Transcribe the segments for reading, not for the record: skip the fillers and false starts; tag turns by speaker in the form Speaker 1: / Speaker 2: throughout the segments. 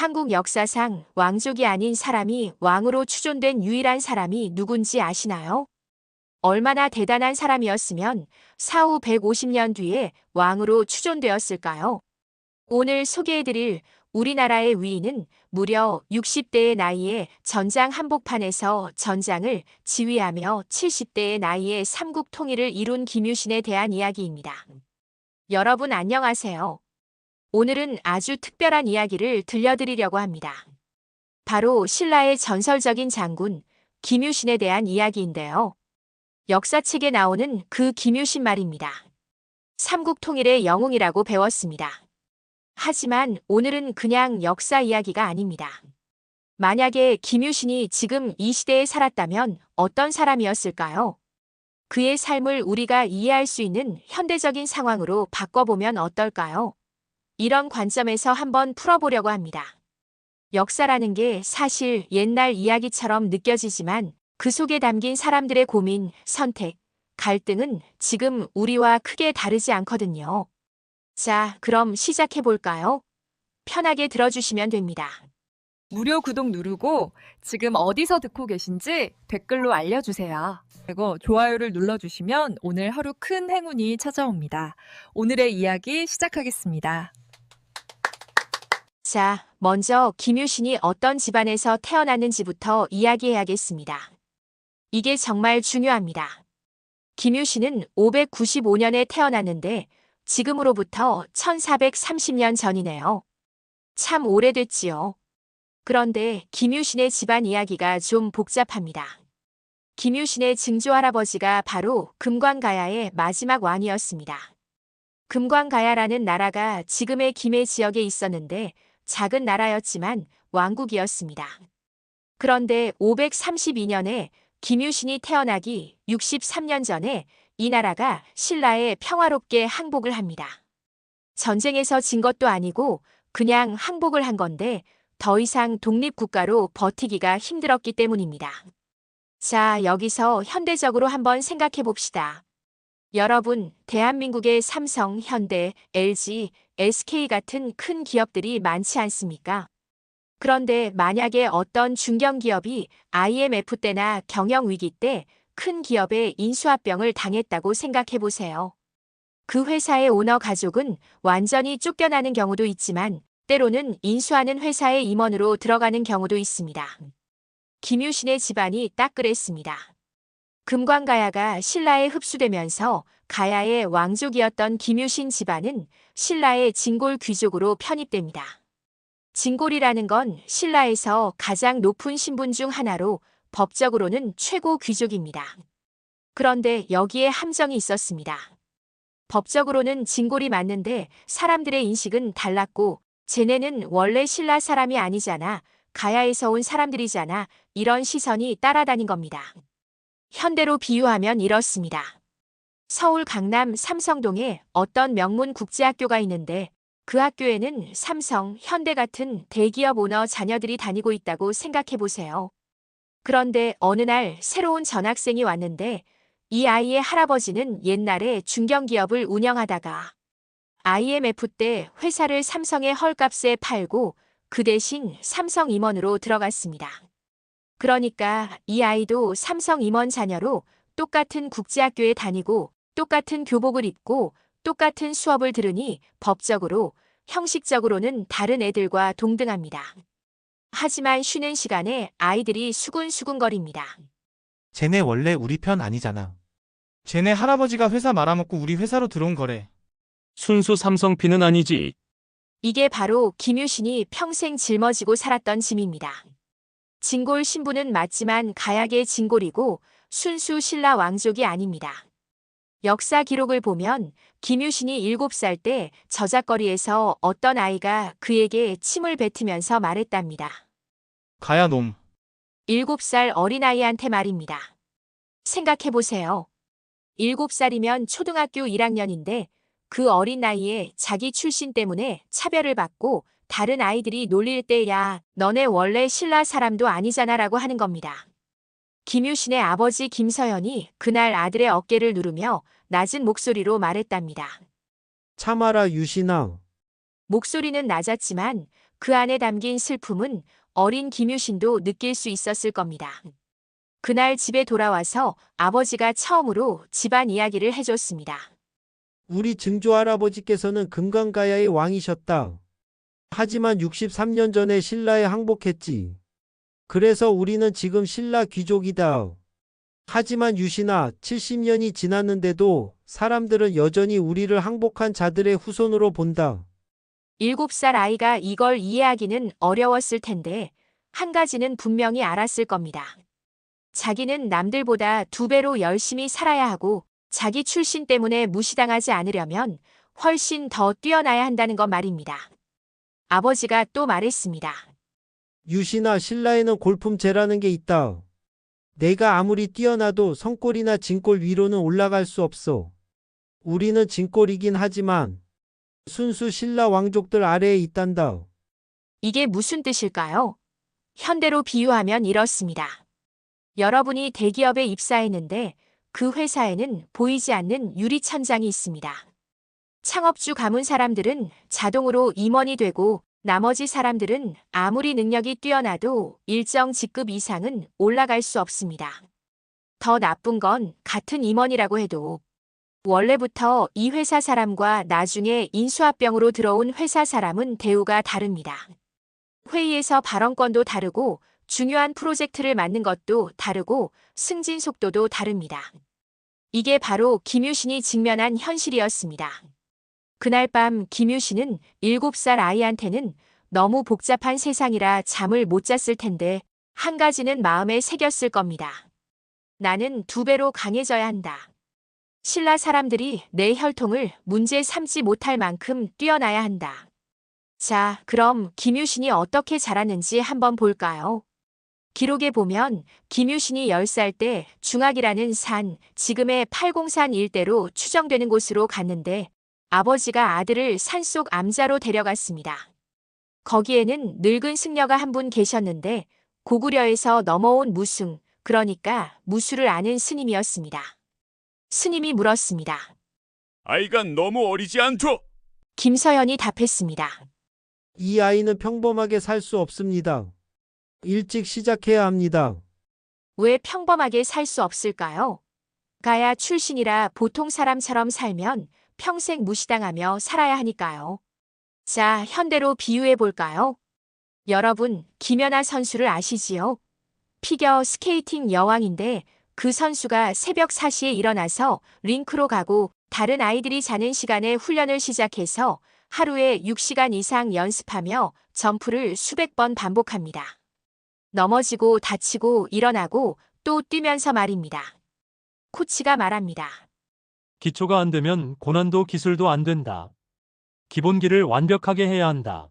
Speaker 1: 한국 역사상 왕족이 아닌 사람이 왕으로 추존된 유일한 사람이 누군지 아시나요? 얼마나 대단한 사람이었으면 사후 150년 뒤에 왕으로 추존되었을까요? 오늘 소개해드릴 우리나라의 위인은 무려 60대의 나이에 전장 한복판에서 전장을 지휘하며 70대의 나이에 삼국 통일을 이룬 김유신에 대한 이야기입니다. 여러분 안녕하세요. 오늘은 아주 특별한 이야기를 들려드리려고 합니다. 바로 신라의 전설적인 장군 김유신에 대한 이야기인데요. 역사책에 나오는 그 김유신 말입니다. 삼국 통일의 영웅이라고 배웠습니다. 하지만 오늘은 그냥 역사 이야기가 아닙니다. 만약에 김유신이 지금 이 시대에 살았다면 어떤 사람이었을까요? 그의 삶을 우리가 이해할 수 있는 현대적인 상황으로 바꿔보면 어떨까요? 이런 관점에서 한번 풀어보려고 합니다. 역사라는 게 사실 옛날 이야기처럼 느껴지지만 그 속에 담긴 사람들의 고민, 선택, 갈등은 지금 우리와 크게 다르지 않거든요. 자, 그럼 시작해볼까요? 편하게 들어주시면 됩니다.
Speaker 2: 무료 구독 누르고 지금 어디서 듣고 계신지 댓글로 알려주세요. 그리고 좋아요를 눌러주시면 오늘 하루 큰 행운이 찾아옵니다. 오늘의 이야기 시작하겠습니다.
Speaker 1: 자, 먼저 김유신이 어떤 집안에서 태어났는지부터 이야기해야겠습니다. 이게 정말 중요합니다. 김유신은 595년에 태어났는데 지금으로부터 1430년 전이네요. 참 오래됐지요. 그런데 김유신의 집안 이야기가 좀 복잡합니다. 김유신의 증조할아버지가 바로 금광가야의 마지막 왕이었습니다. 금광가야라는 나라가 지금의 김해 지역에 있었는데 작은 나라였지만 왕국이었습니다. 그런데 532년에 김유신이 태어나기 63년 전에 이 나라가 신라에 평화롭게 항복을 합니다. 전쟁에서 진 것도 아니고 그냥 항복을 한 건데 더 이상 독립국가로 버티기가 힘들었기 때문입니다. 자, 여기서 현대적으로 한번 생각해 봅시다. 여러분, 대한민국의 삼성, 현대, LG, SK 같은 큰 기업들이 많지 않습니까? 그런데 만약에 어떤 중견기업이 IMF 때나 경영위기 때 큰 기업의 인수합병을 당했다고 생각해 보세요. 그 회사의 오너 가족은 완전히 쫓겨나는 경우도 있지만 때로는 인수하는 회사의 임원으로 들어가는 경우도 있습니다. 김유신의 집안이 딱 그랬습니다. 금광가야가 신라에 흡수되면서 가야의 왕족이었던 김유신 집안은 신라의 진골 귀족으로 편입됩니다. 진골이라는 건 신라에서 가장 높은 신분 중 하나로 법적으로는 최고 귀족입니다. 그런데 여기에 함정이 있었습니다. 법적으로는 진골이 맞는데 사람들의 인식은 달랐고 쟤네는 원래 신라 사람이 아니잖아. 가야에서 온 사람들이잖아. 이런 시선이 따라다닌 겁니다. 현대로 비유하면 이렇습니다. 서울 강남 삼성동에 어떤 명문 국제학교가 있는데 그 학교에는 삼성, 현대 같은 대기업 오너 자녀들이 다니고 있다고 생각해 보세요. 그런데 어느 날 새로운 전학생이 왔는데 이 아이의 할아버지는 옛날에 중견기업을 운영하다가 IMF 때 회사를 삼성의 헐값에 팔고 그 대신 삼성 임원으로 들어갔습니다. 그러니까 이 아이도 삼성 임원 자녀로 똑같은 국제학교에 다니고 똑같은 교복을 입고 똑같은 수업을 들으니 법적으로, 형식적으로는 다른 애들과 동등합니다. 하지만 쉬는 시간에 아이들이 수군수군거립니다.
Speaker 3: 쟤네 원래 우리 편 아니잖아.
Speaker 4: 쟤네 할아버지가 회사 말아먹고 우리 회사로 들어온 거래.
Speaker 5: 순수 삼성피는 아니지.
Speaker 1: 이게 바로 김유신이 평생 짊어지고 살았던 짐입니다. 진골 신분은 맞지만 가야의 진골이고 순수 신라 왕족이 아닙니다. 역사 기록을 보면 김유신이 7살 때 저작거리에서 어떤 아이가 그에게 침을 뱉으면서 말했답니다.
Speaker 4: 가야 놈.
Speaker 1: 7살 어린아이한테 말입니다. 생각해보세요. 7살이면 초등학교 1학년인데 그 어린 나이에 자기 출신 때문에 차별을 받고 다른 아이들이 놀릴 때 야, 너네 원래 신라 사람도 아니잖아 라고 하는 겁니다. 김유신의 아버지 김서연이 그날 아들의 어깨를 누르며 낮은 목소리로 말했답니다.
Speaker 6: 참아라 유신아.
Speaker 1: 목소리는 낮았지만 그 안에 담긴 슬픔은 어린 김유신도 느낄 수 있었을 겁니다. 그날 집에 돌아와서 아버지가 처음으로 집안 이야기를 해줬습니다.
Speaker 6: 우리 증조 할아버지께서는 금강가야의 왕이셨다. 하지만 63년 전에 신라에 항복했지. 그래서 우리는 지금 신라 귀족이다. 하지만 유신아, 70년이 지났는데도 사람들은 여전히 우리를 항복한 자들의 후손으로 본다.
Speaker 1: 7살 아이가 이걸 이해하기는 어려웠을 텐데 한 가지는 분명히 알았을 겁니다. 자기는 남들보다 2배로 열심히 살아야 하고 자기 출신 때문에 무시당하지 않으려면 훨씬 더 뛰어나야 한다는 것 말입니다. 아버지가 또 말했습니다.
Speaker 6: 유신아, 신라에는 골품제라는 게 있다. 내가 아무리 뛰어나도 성골이나 진골 위로는 올라갈 수 없어. 우리는 진골이긴 하지만 순수 신라 왕족들 아래에 있단다.
Speaker 1: 이게 무슨 뜻일까요? 현대로 비유하면 이렇습니다. 여러분이 대기업에 입사했는데 그 회사에는 보이지 않는 유리천장이 있습니다. 창업주 가문 사람들은 자동으로 임원이 되고 나머지 사람들은 아무리 능력이 뛰어나도 일정 직급 이상은 올라갈 수 없습니다. 더 나쁜 건 같은 임원이라고 해도 원래부터 이 회사 사람과 나중에 인수합병으로 들어온 회사 사람은 대우가 다릅니다. 회의에서 발언권도 다르고 중요한 프로젝트를 맡는 것도 다르고 승진 속도도 다릅니다. 이게 바로 김유신이 직면한 현실이었습니다. 그날 밤 김유신은 7살 아이한테는 너무 복잡한 세상이라 잠을 못 잤을 텐데 한 가지는 마음에 새겼을 겁니다. 나는 2배로 강해져야 한다. 신라 사람들이 내 혈통을 문제 삼지 못할 만큼 뛰어나야 한다. 자, 그럼 김유신이 어떻게 자랐는지 한번 볼까요? 기록에 보면 김유신이 10살 때 중학이라는 산, 지금의 팔공산 일대로 추정되는 곳으로 갔는데 아버지가 아들을 산속 암자로 데려갔습니다. 거기에는 늙은 승려가 한 분 계셨는데 고구려에서 넘어온 무승, 그러니까 무술을 아는 스님이었습니다. 스님이 물었습니다.
Speaker 7: 아이가 너무 어리지 않소?
Speaker 1: 김서연이 답했습니다.
Speaker 6: 이 아이는 평범하게 살 수 없습니다. 일찍 시작해야 합니다.
Speaker 1: 왜 평범하게 살 수 없을까요? 가야 출신이라 보통 사람처럼 살면 평생 무시당하며 살아야 하니까요. 자, 현대로 비유해 볼까요? 여러분, 김연아 선수를 아시지요? 피겨 스케이팅 여왕인데 그 선수가 새벽 4시에 일어나서 링크로 가고 다른 아이들이 자는 시간에 훈련을 시작해서 하루에 6시간 이상 연습하며 점프를 수백 번 반복합니다. 넘어지고 다치고 일어나고 또 뛰면서 말입니다. 코치가 말합니다.
Speaker 5: 기초가 안 되면 고난도 기술도 안 된다. 기본기를 완벽하게 해야 한다.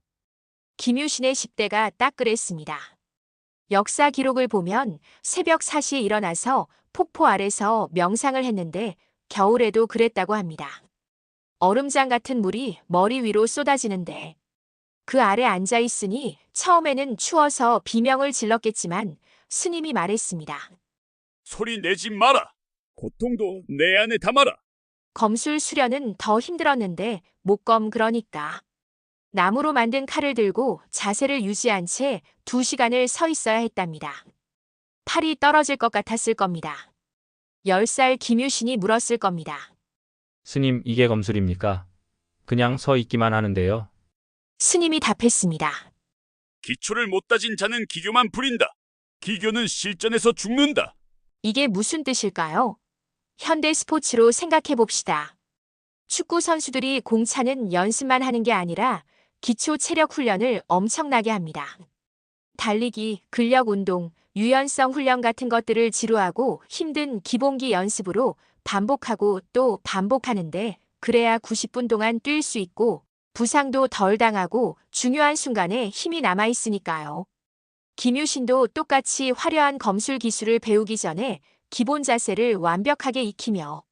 Speaker 1: 김유신의 10대가 딱 그랬습니다. 역사 기록을 보면 새벽 4시에 일어나서 폭포 아래서 명상을 했는데 겨울에도 그랬다고 합니다. 얼음장 같은 물이 머리 위로 쏟아지는데 그 아래 앉아 있으니 처음에는 추워서 비명을 질렀겠지만 스님이 말했습니다.
Speaker 7: 소리 내지 마라. 고통도 내 안에 담아라.
Speaker 1: 검술 수련은 더 힘들었는데 목검 그러니까. 나무로 만든 칼을 들고 자세를 유지한 채 2시간을 서 있어야 했답니다. 팔이 떨어질 것 같았을 겁니다. 10살 김유신이 물었을 겁니다.
Speaker 8: 스님, 이게 검술입니까? 그냥 서 있기만 하는데요.
Speaker 1: 스님이 답했습니다.
Speaker 7: 기초를 못 다진 자는 기교만 부린다. 기교는 실전에서 죽는다.
Speaker 1: 이게 무슨 뜻일까요? 현대 스포츠로 생각해 봅시다. 축구 선수들이 공 차는 연습만 하는 게 아니라 기초 체력 훈련을 엄청나게 합니다. 달리기, 근력 운동, 유연성 훈련 같은 것들을 지루하고 힘든 기본기 연습으로 반복하고 또 반복하는데 그래야 90분 동안 뛸 수 있고 부상도 덜 당하고 중요한 순간에 힘이 남아있으니까요. 김유신도 똑같이 화려한 검술 기술을 배우기 전에 기본 자세를 완벽하게 익히며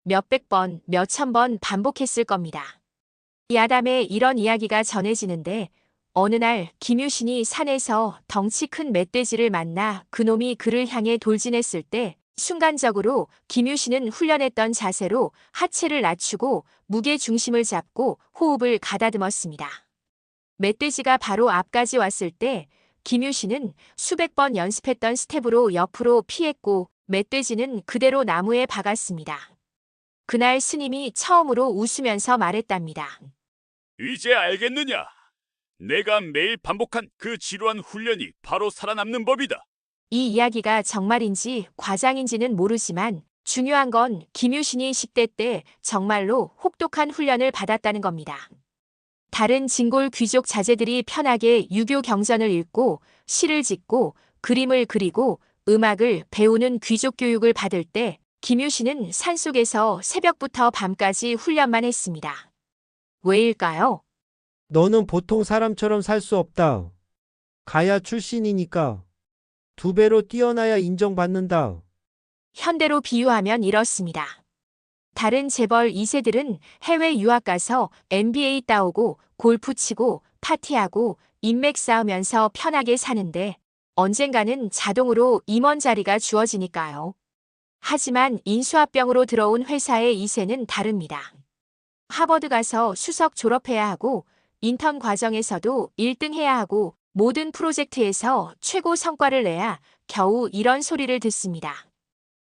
Speaker 1: 몇백 번, 몇천 번 반복했을 겁니다. 야담에 이런 이야기가 전해지는데 어느 날 김유신이 산에서 덩치 큰 멧돼지를 만나 그놈이 그를 향해 돌진했을 때 순간적으로 김유신은 훈련했던 자세로 하체를 낮추고 무게 중심을 잡고 호흡을 가다듬었습니다. 멧돼지가 바로 앞까지 왔을 때 김유신은 수백 번 연습했던 스텝으로 옆으로 피했고 멧돼지는 그대로 나무에 박았습니다. 그날 스님이 처음으로 웃으면서 말했답니다.
Speaker 7: 이제 알겠느냐? 내가 매일 반복한 그 지루한 훈련이 바로 살아남는 법이다.
Speaker 1: 이 이야기가 정말인지 과장인지는 모르지만 중요한 건 김유신이 10대 때 정말로 혹독한 훈련을 받았다는 겁니다. 다른 진골 귀족 자제들이 편하게 유교 경전을 읽고 시를 짓고 그림을 그리고 음악을 배우는 귀족 교육을 받을 때 김유신은 산속에서 새벽부터 밤까지 훈련만 했습니다. 왜일까요?
Speaker 6: 너는 보통 사람처럼 살 수 없다. 가야 출신이니까. 2배로 뛰어나야 인정받는다.
Speaker 1: 현대로 비유하면 이렇습니다. 다른 재벌 2세들은 해외 유학 가서 MBA 따오고 골프 치고 파티하고 인맥 쌓으면서 편하게 사는데 언젠가는 자동으로 임원 자리가 주어지니까요. 하지만 인수합병으로 들어온 회사의 2세는 다릅니다. 하버드 가서 수석 졸업해야 하고 인턴 과정에서도 1등 해야 하고 모든 프로젝트에서 최고 성과를 내야 겨우 이런 소리를 듣습니다.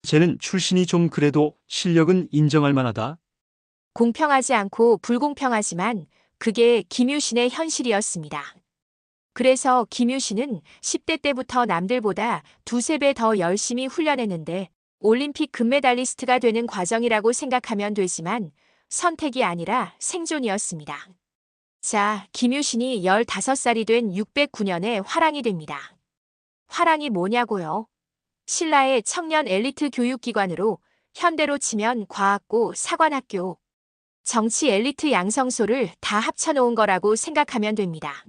Speaker 9: 쟤는 출신이 좀 그래도 실력은 인정할 만하다.
Speaker 1: 공평하지 않고 불공평하지만 그게 김유신의 현실이었습니다. 그래서 김유신은 10대 때부터 남들보다 2~3배 더 열심히 훈련했는데 올림픽 금메달리스트가 되는 과정이라고 생각하면 되지만 선택이 아니라 생존이었습니다. 자, 김유신이 15살이 된 609년에 화랑이 됩니다. 화랑이 뭐냐고요? 신라의 청년 엘리트 교육기관으로 현대로 치면 과학고 사관학교, 정치 엘리트 양성소를 다 합쳐놓은 거라고 생각하면 됩니다.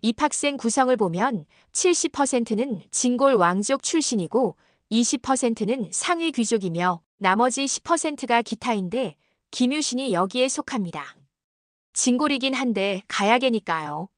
Speaker 1: 입학생 구성을 보면 70%는 진골 왕족 출신이고 20%는 상위 귀족이며 나머지 10%가 기타인데 김유신이 여기에 속합니다. 진골이긴 한데 가야계니까요.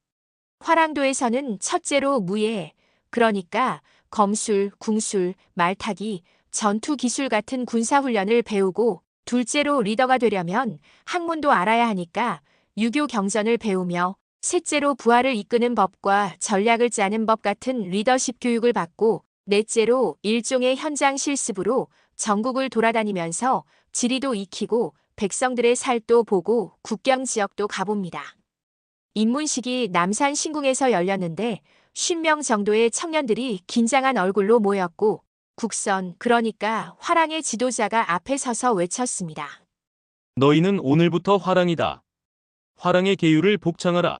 Speaker 1: 화랑도에서는 첫째로 무예, 그러니까 검술, 궁술, 말타기, 전투기술 같은 군사훈련을 배우고 둘째로 리더가 되려면 학문도 알아야 하니까 유교 경전을 배우며 셋째로 부하를 이끄는 법과 전략을 짜는 법 같은 리더십 교육을 받고 넷째로 일종의 현장 실습으로 전국을 돌아다니면서 지리도 익히고 백성들의 살도 보고 국경 지역도 가봅니다. 입문식이 남산 신궁에서 열렸는데 50명 정도의 청년들이 긴장한 얼굴로 모였고 국선, 그러니까 화랑의 지도자가 앞에 서서 외쳤습니다.
Speaker 9: 너희는 오늘부터 화랑이다. 화랑의 계율을 복창하라.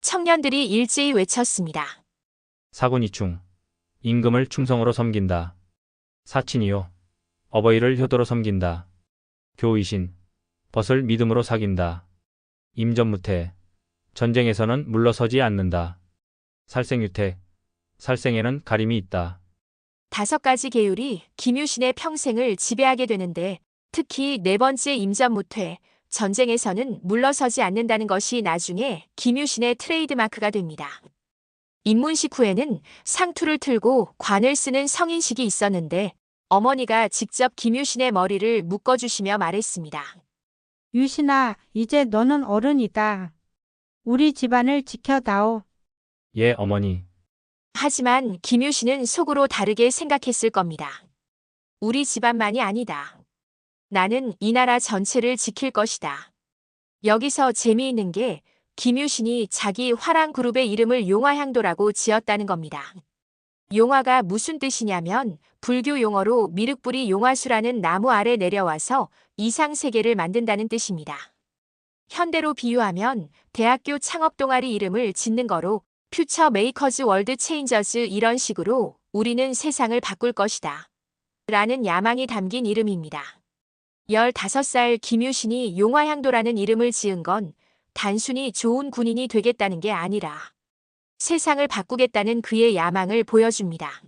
Speaker 1: 청년들이 일제히 외쳤습니다.
Speaker 8: 사군이충. 임금을 충성으로 섬긴다. 사친이요. 어버이를 효도로 섬긴다. 교의신. 벗을 믿음으로 사귄다. 임전무태. 전쟁에서는 물러서지 않는다. 살생유태. 살생에는 가림이 있다.
Speaker 1: 5가지 계율이 김유신의 평생을 지배하게 되는데 특히 4번째 임전무퇴, 전쟁에서는 물러서지 않는다는 것이 나중에 김유신의 트레이드마크가 됩니다. 입문식 후에는 상투를 틀고 관을 쓰는 성인식이 있었는데 어머니가 직접 김유신의 머리를 묶어주시며 말했습니다.
Speaker 10: 유신아, 이제 너는 어른이다. 우리 집안을 지켜다오.
Speaker 8: 예, 어머니.
Speaker 1: 하지만 김유신은 속으로 다르게 생각했을 겁니다. 우리 집안만이 아니다. 나는 이 나라 전체를 지킬 것이다. 여기서 재미있는 게 김유신이 자기 화랑그룹의 이름을 용화향도라고 지었다는 겁니다. 용화가 무슨 뜻이냐면 불교 용어로 미륵불이 용화수라는 나무 아래 내려와서 이상세계를 만든다는 뜻입니다. 현대로 비유하면 대학교 창업 동아리 이름을 짓는 거로 퓨처 메이커즈 월드 체인저즈 이런 식으로 우리는 세상을 바꿀 것이다. 라는 야망이 담긴 이름입니다. 15살 김유신이 용화향도라는 이름을 지은 건 단순히 좋은 군인이 되겠다는 게 아니라 세상을 바꾸겠다는 그의 야망을 보여줍니다.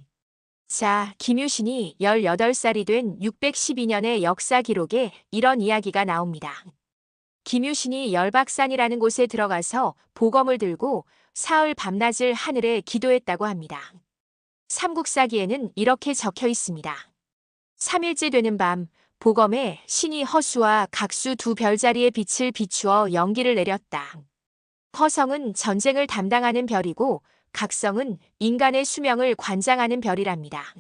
Speaker 1: 자, 김유신이 18살이 된 612년의 역사 기록에 이런 이야기가 나옵니다. 김유신이 열박산이라는 곳에 들어가서 보검을 들고 사흘 밤낮을 하늘에 기도했다고 합니다. 삼국사기에는 이렇게 적혀 있습니다. 3일째 되는 밤, 보검에 신이 허수와 각수 2 별자리의 빛을 비추어 연기를 내렸다. 허성은 전쟁을 담당하는 별이고 각성은 인간의 수명을 관장하는 별이랍니다.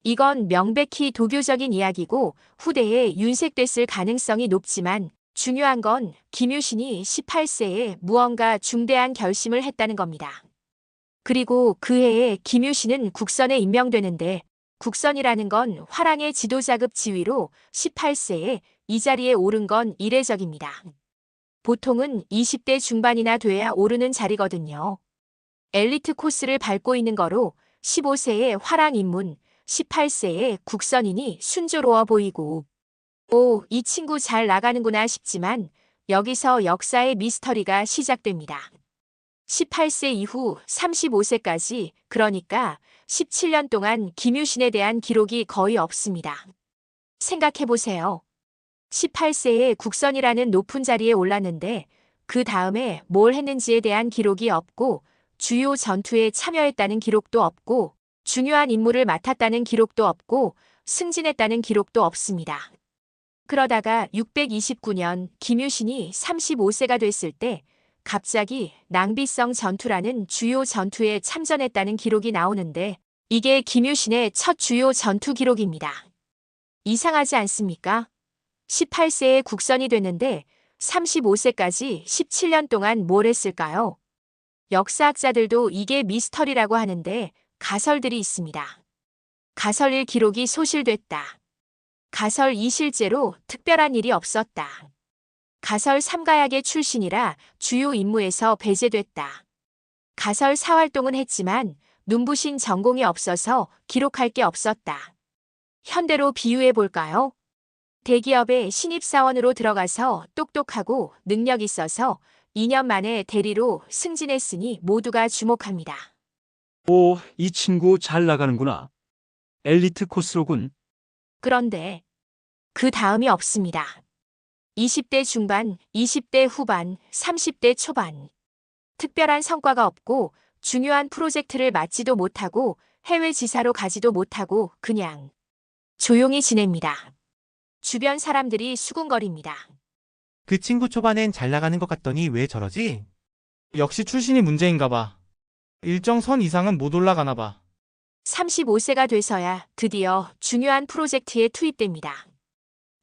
Speaker 1: 이건 명백히 도교적인 이야기고 후대에 윤색됐을 가능성이 높지만 중요한 건 김유신이 18세에 무언가 중대한 결심을 했다는 겁니다. 그리고 그 해에 김유신은 국선에 임명되는데 국선이라는 건 화랑의 지도자급 지위로 18세에 이 자리에 오른 건 이례적입니다. 보통은 20대 중반이나 돼야 오르는 자리거든요. 엘리트 코스를 밟고 있는 거로 15세에 화랑 입문, 18세에 국선이니 순조로워 보이고 오, 이 친구 잘 나가는구나 싶지만 여기서 역사의 미스터리가 시작됩니다. 18세 이후 35세까지 그러니까 17년 동안 김유신에 대한 기록이 거의 없습니다. 생각해보세요. 18세에 국선이라는 높은 자리에 올랐는데 그 다음에 뭘 했는지에 대한 기록이 없고 주요 전투에 참여했다는 기록도 없고 중요한 임무를 맡았다는 기록도 없고 승진했다는 기록도 없습니다. 그러다가 629년 김유신이 35세가 됐을 때 갑자기 낭비성 전투라는 주요 전투에 참전했다는 기록이 나오는데 이게 김유신의 첫 주요 전투 기록입니다. 이상하지 않습니까? 18세에 국선이 됐는데 35세까지 17년 동안 뭘 했을까요? 역사학자들도 이게 미스터리라고 하는데 가설들이 있습니다. 가설 1 기록이 소실됐다. 가설 2 실제로 특별한 일이 없었다. 가설 3 가약의 출신이라 주요 임무에서 배제됐다. 가설 4 활동은 했지만 눈부신 전공이 없어서 기록할 게 없었다. 현대로 비유해 볼까요? 대기업의 신입사원으로 들어가서 똑똑하고 능력 있어서 2년 만에 대리로 승진했으니 모두가 주목합니다.
Speaker 9: 오, 이 친구 잘 나가는구나. 엘리트 코스로군.
Speaker 1: 그런데 그 다음이 없습니다. 20대 중반, 20대 후반, 30대 초반. 특별한 성과가 없고 중요한 프로젝트를 맡지도 못하고 해외 지사로 가지도 못하고 그냥 조용히 지냅니다. 주변 사람들이 수군거립니다.
Speaker 3: 그 친구 초반엔 잘 나가는 것 같더니 왜 저러지?
Speaker 4: 역시 출신이 문제인가 봐. 일정 선 이상은 못 올라가나 봐.
Speaker 1: 35세가 돼서야 드디어 중요한 프로젝트에 투입됩니다.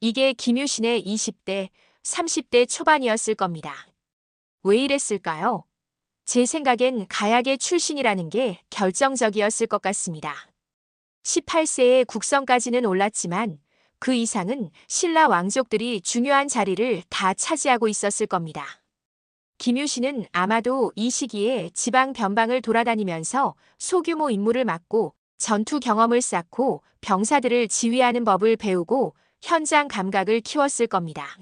Speaker 1: 이게 김유신의 20대, 30대 초반이었을 겁니다. 왜 이랬을까요? 제 생각엔 가약의 출신이라는 게 결정적이었을 것 같습니다. 18세에 국선까지는 올랐지만 그 이상은 신라 왕족들이 중요한 자리를 다 차지하고 있었을 겁니다. 김유신은 아마도 이 시기에 지방 변방을 돌아다니면서 소규모 임무를 맡고 전투 경험을 쌓고 병사들을 지휘하는 법을 배우고 현장 감각을 키웠을 겁니다.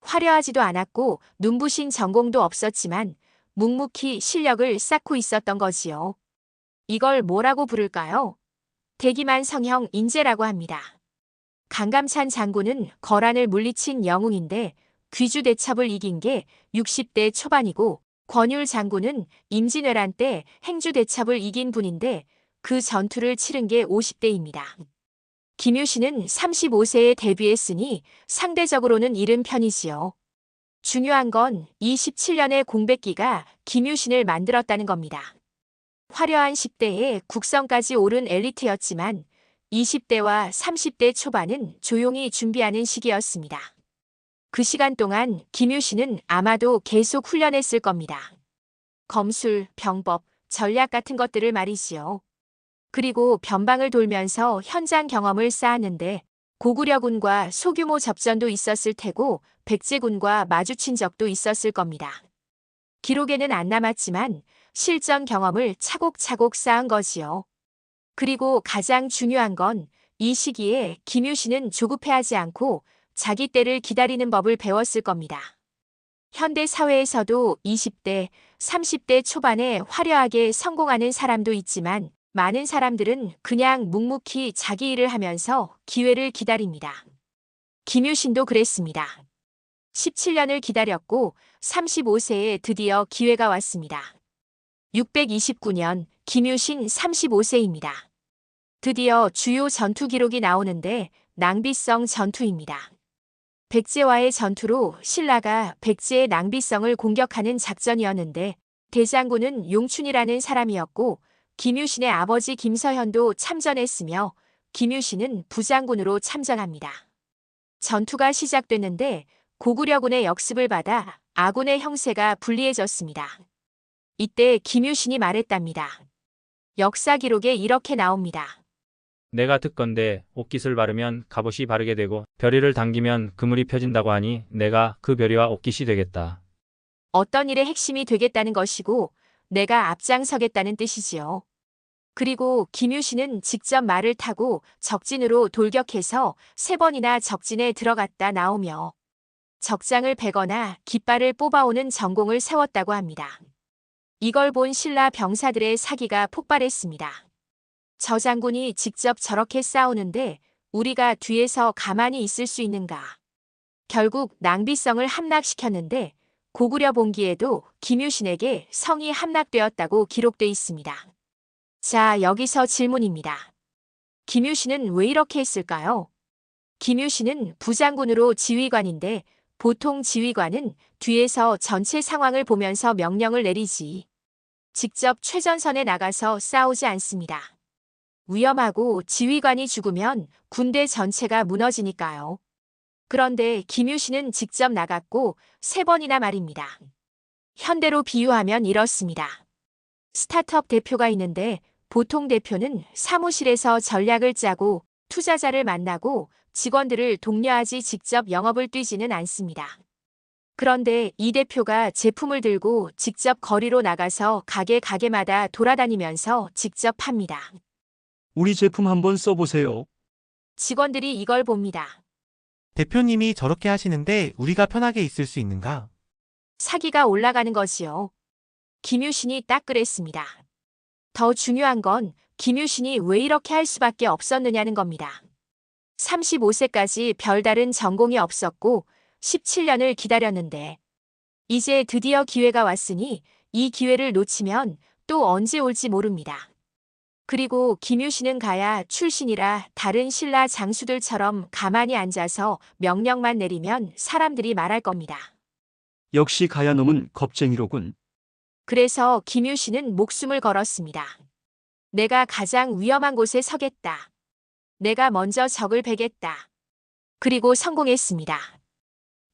Speaker 1: 화려하지도 않았고 눈부신 전공도 없었지만 묵묵히 실력을 쌓고 있었던 거지요. 이걸 뭐라고 부를까요? 대기만 성형 인재라고 합니다. 강감찬 장군은 거란을 물리친 영웅인데 귀주 대첩을 이긴 게 60대 초반이고 권율 장군은 임진왜란 때 행주 대첩을 이긴 분인데 그 전투를 치른 게 50대입니다. 김유신은 35세에 데뷔했으니 상대적으로는 이른 편이지요. 중요한 건 이 17년의 공백기가 김유신을 만들었다는 겁니다. 화려한 10대에 국선까지 오른 엘리트였지만 20대와 30대 초반은 조용히 준비하는 시기였습니다. 그 시간 동안 김유신은 아마도 계속 훈련했을 겁니다. 검술, 병법, 전략 같은 것들을 말이지요. 그리고 변방을 돌면서 현장 경험을 쌓았는데 고구려군과 소규모 접전도 있었을 테고 백제군과 마주친 적도 있었을 겁니다. 기록에는 안 남았지만 실전 경험을 차곡차곡 쌓은 거지요. 그리고 가장 중요한 건 이 시기에 김유신은 조급해하지 않고 자기 때를 기다리는 법을 배웠을 겁니다. 현대 사회에서도 20대, 30대 초반에 화려하게 성공하는 사람도 있지만 많은 사람들은 그냥 묵묵히 자기 일을 하면서 기회를 기다립니다. 김유신도 그랬습니다. 17년을 기다렸고 35세에 드디어 기회가 왔습니다. 629년 김유신 35세입니다. 드디어 주요 전투 기록이 나오는데 낭비성 전투입니다. 백제와의 전투로 신라가 백제의 낭비성을 공격하는 작전이었는데 대장군은 용춘이라는 사람이었고 김유신의 아버지 김서현도 참전했으며 김유신은 부장군으로 참전합니다. 전투가 시작됐는데 고구려군의 역습을 받아 아군의 형세가 불리해졌습니다. 이때 김유신이 말했답니다. 역사 기록에 이렇게 나옵니다.
Speaker 8: 내가 듣건대 옷깃을 바르면 갑옷이 바르게 되고 벼리를 당기면 그물이 펴진다고 하니 내가 그 벼리와 옷깃이 되겠다.
Speaker 1: 어떤 일의 핵심이 되겠다는 것이고 내가 앞장서겠다는 뜻이지요. 그리고 김유신은 직접 말을 타고 적진으로 돌격해서 3번이나 적진에 들어갔다 나오며 적장을 베거나 깃발을 뽑아오는 전공을 세웠다고 합니다. 이걸 본 신라 병사들의 사기가 폭발했습니다. 저 장군이 직접 저렇게 싸우는데 우리가 뒤에서 가만히 있을 수 있는가. 결국 낭비성을 함락시켰는데 고구려 본기에도 김유신에게 성이 함락되었다고 기록돼 있습니다. 자, 여기서 질문입니다. 김유신은 왜 이렇게 했을까요? 김유신은 부장군으로 지휘관인데 보통 지휘관은 뒤에서 전체 상황을 보면서 명령을 내리지 직접 최전선에 나가서 싸우지 않습니다. 위험하고 지휘관이 죽으면 군대 전체가 무너지니까요. 그런데 김유신은 직접 나갔고 3번이나 말입니다. 현대로 비유하면 이렇습니다. 스타트업 대표가 있는데 보통 대표는 사무실에서 전략을 짜고 투자자를 만나고 직원들을 독려하지 직접 영업을 뛰지는 않습니다. 그런데 이 대표가 제품을 들고 직접 거리로 나가서 가게마다 돌아다니면서 직접 팝니다.
Speaker 9: 우리 제품 한번 써보세요.
Speaker 1: 직원들이 이걸 봅니다.
Speaker 3: 대표님이 저렇게 하시는데 우리가 편하게 있을 수 있는가?
Speaker 1: 사기가 올라가는 거지요. 김유신이 딱 그랬습니다. 더 중요한 건 김유신이 왜 이렇게 할 수밖에 없었느냐는 겁니다. 35세까지 별다른 전공이 없었고 17년을 기다렸는데 이제 드디어 기회가 왔으니 이 기회를 놓치면 또 언제 올지 모릅니다. 그리고 김유신은 가야 출신이라 다른 신라 장수들처럼 가만히 앉아서 명령만 내리면 사람들이 말할 겁니다.
Speaker 9: 역시 가야놈은 겁쟁이로군.
Speaker 1: 그래서 김유신은 목숨을 걸었습니다. 내가 가장 위험한 곳에 서겠다. 내가 먼저 적을 베겠다. 그리고 성공했습니다.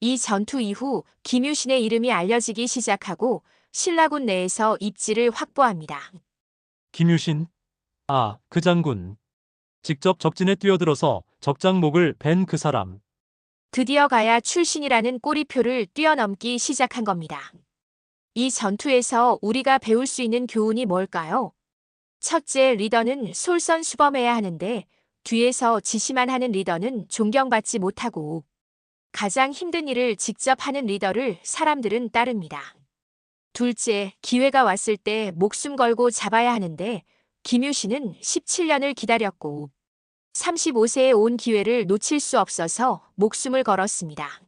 Speaker 1: 이 전투 이후 김유신의 이름이 알려지기 시작하고 신라군 내에서 입지를 확보합니다.
Speaker 5: 김유신. 아, 그 장군. 직접 적진에 뛰어들어서 적장목을 벤 그 사람.
Speaker 1: 드디어 가야 출신이라는 꼬리표를 뛰어넘기 시작한 겁니다. 이 전투에서 우리가 배울 수 있는 교훈이 뭘까요? 첫째, 리더는 솔선수범해야 하는데 뒤에서 지시만 하는 리더는 존경받지 못하고 가장 힘든 일을 직접 하는 리더를 사람들은 따릅니다. 둘째, 기회가 왔을 때 목숨 걸고 잡아야 하는데 김유신은 17년을 기다렸고 35세에 온 기회를 놓칠 수 없어서 목숨을 걸었습니다.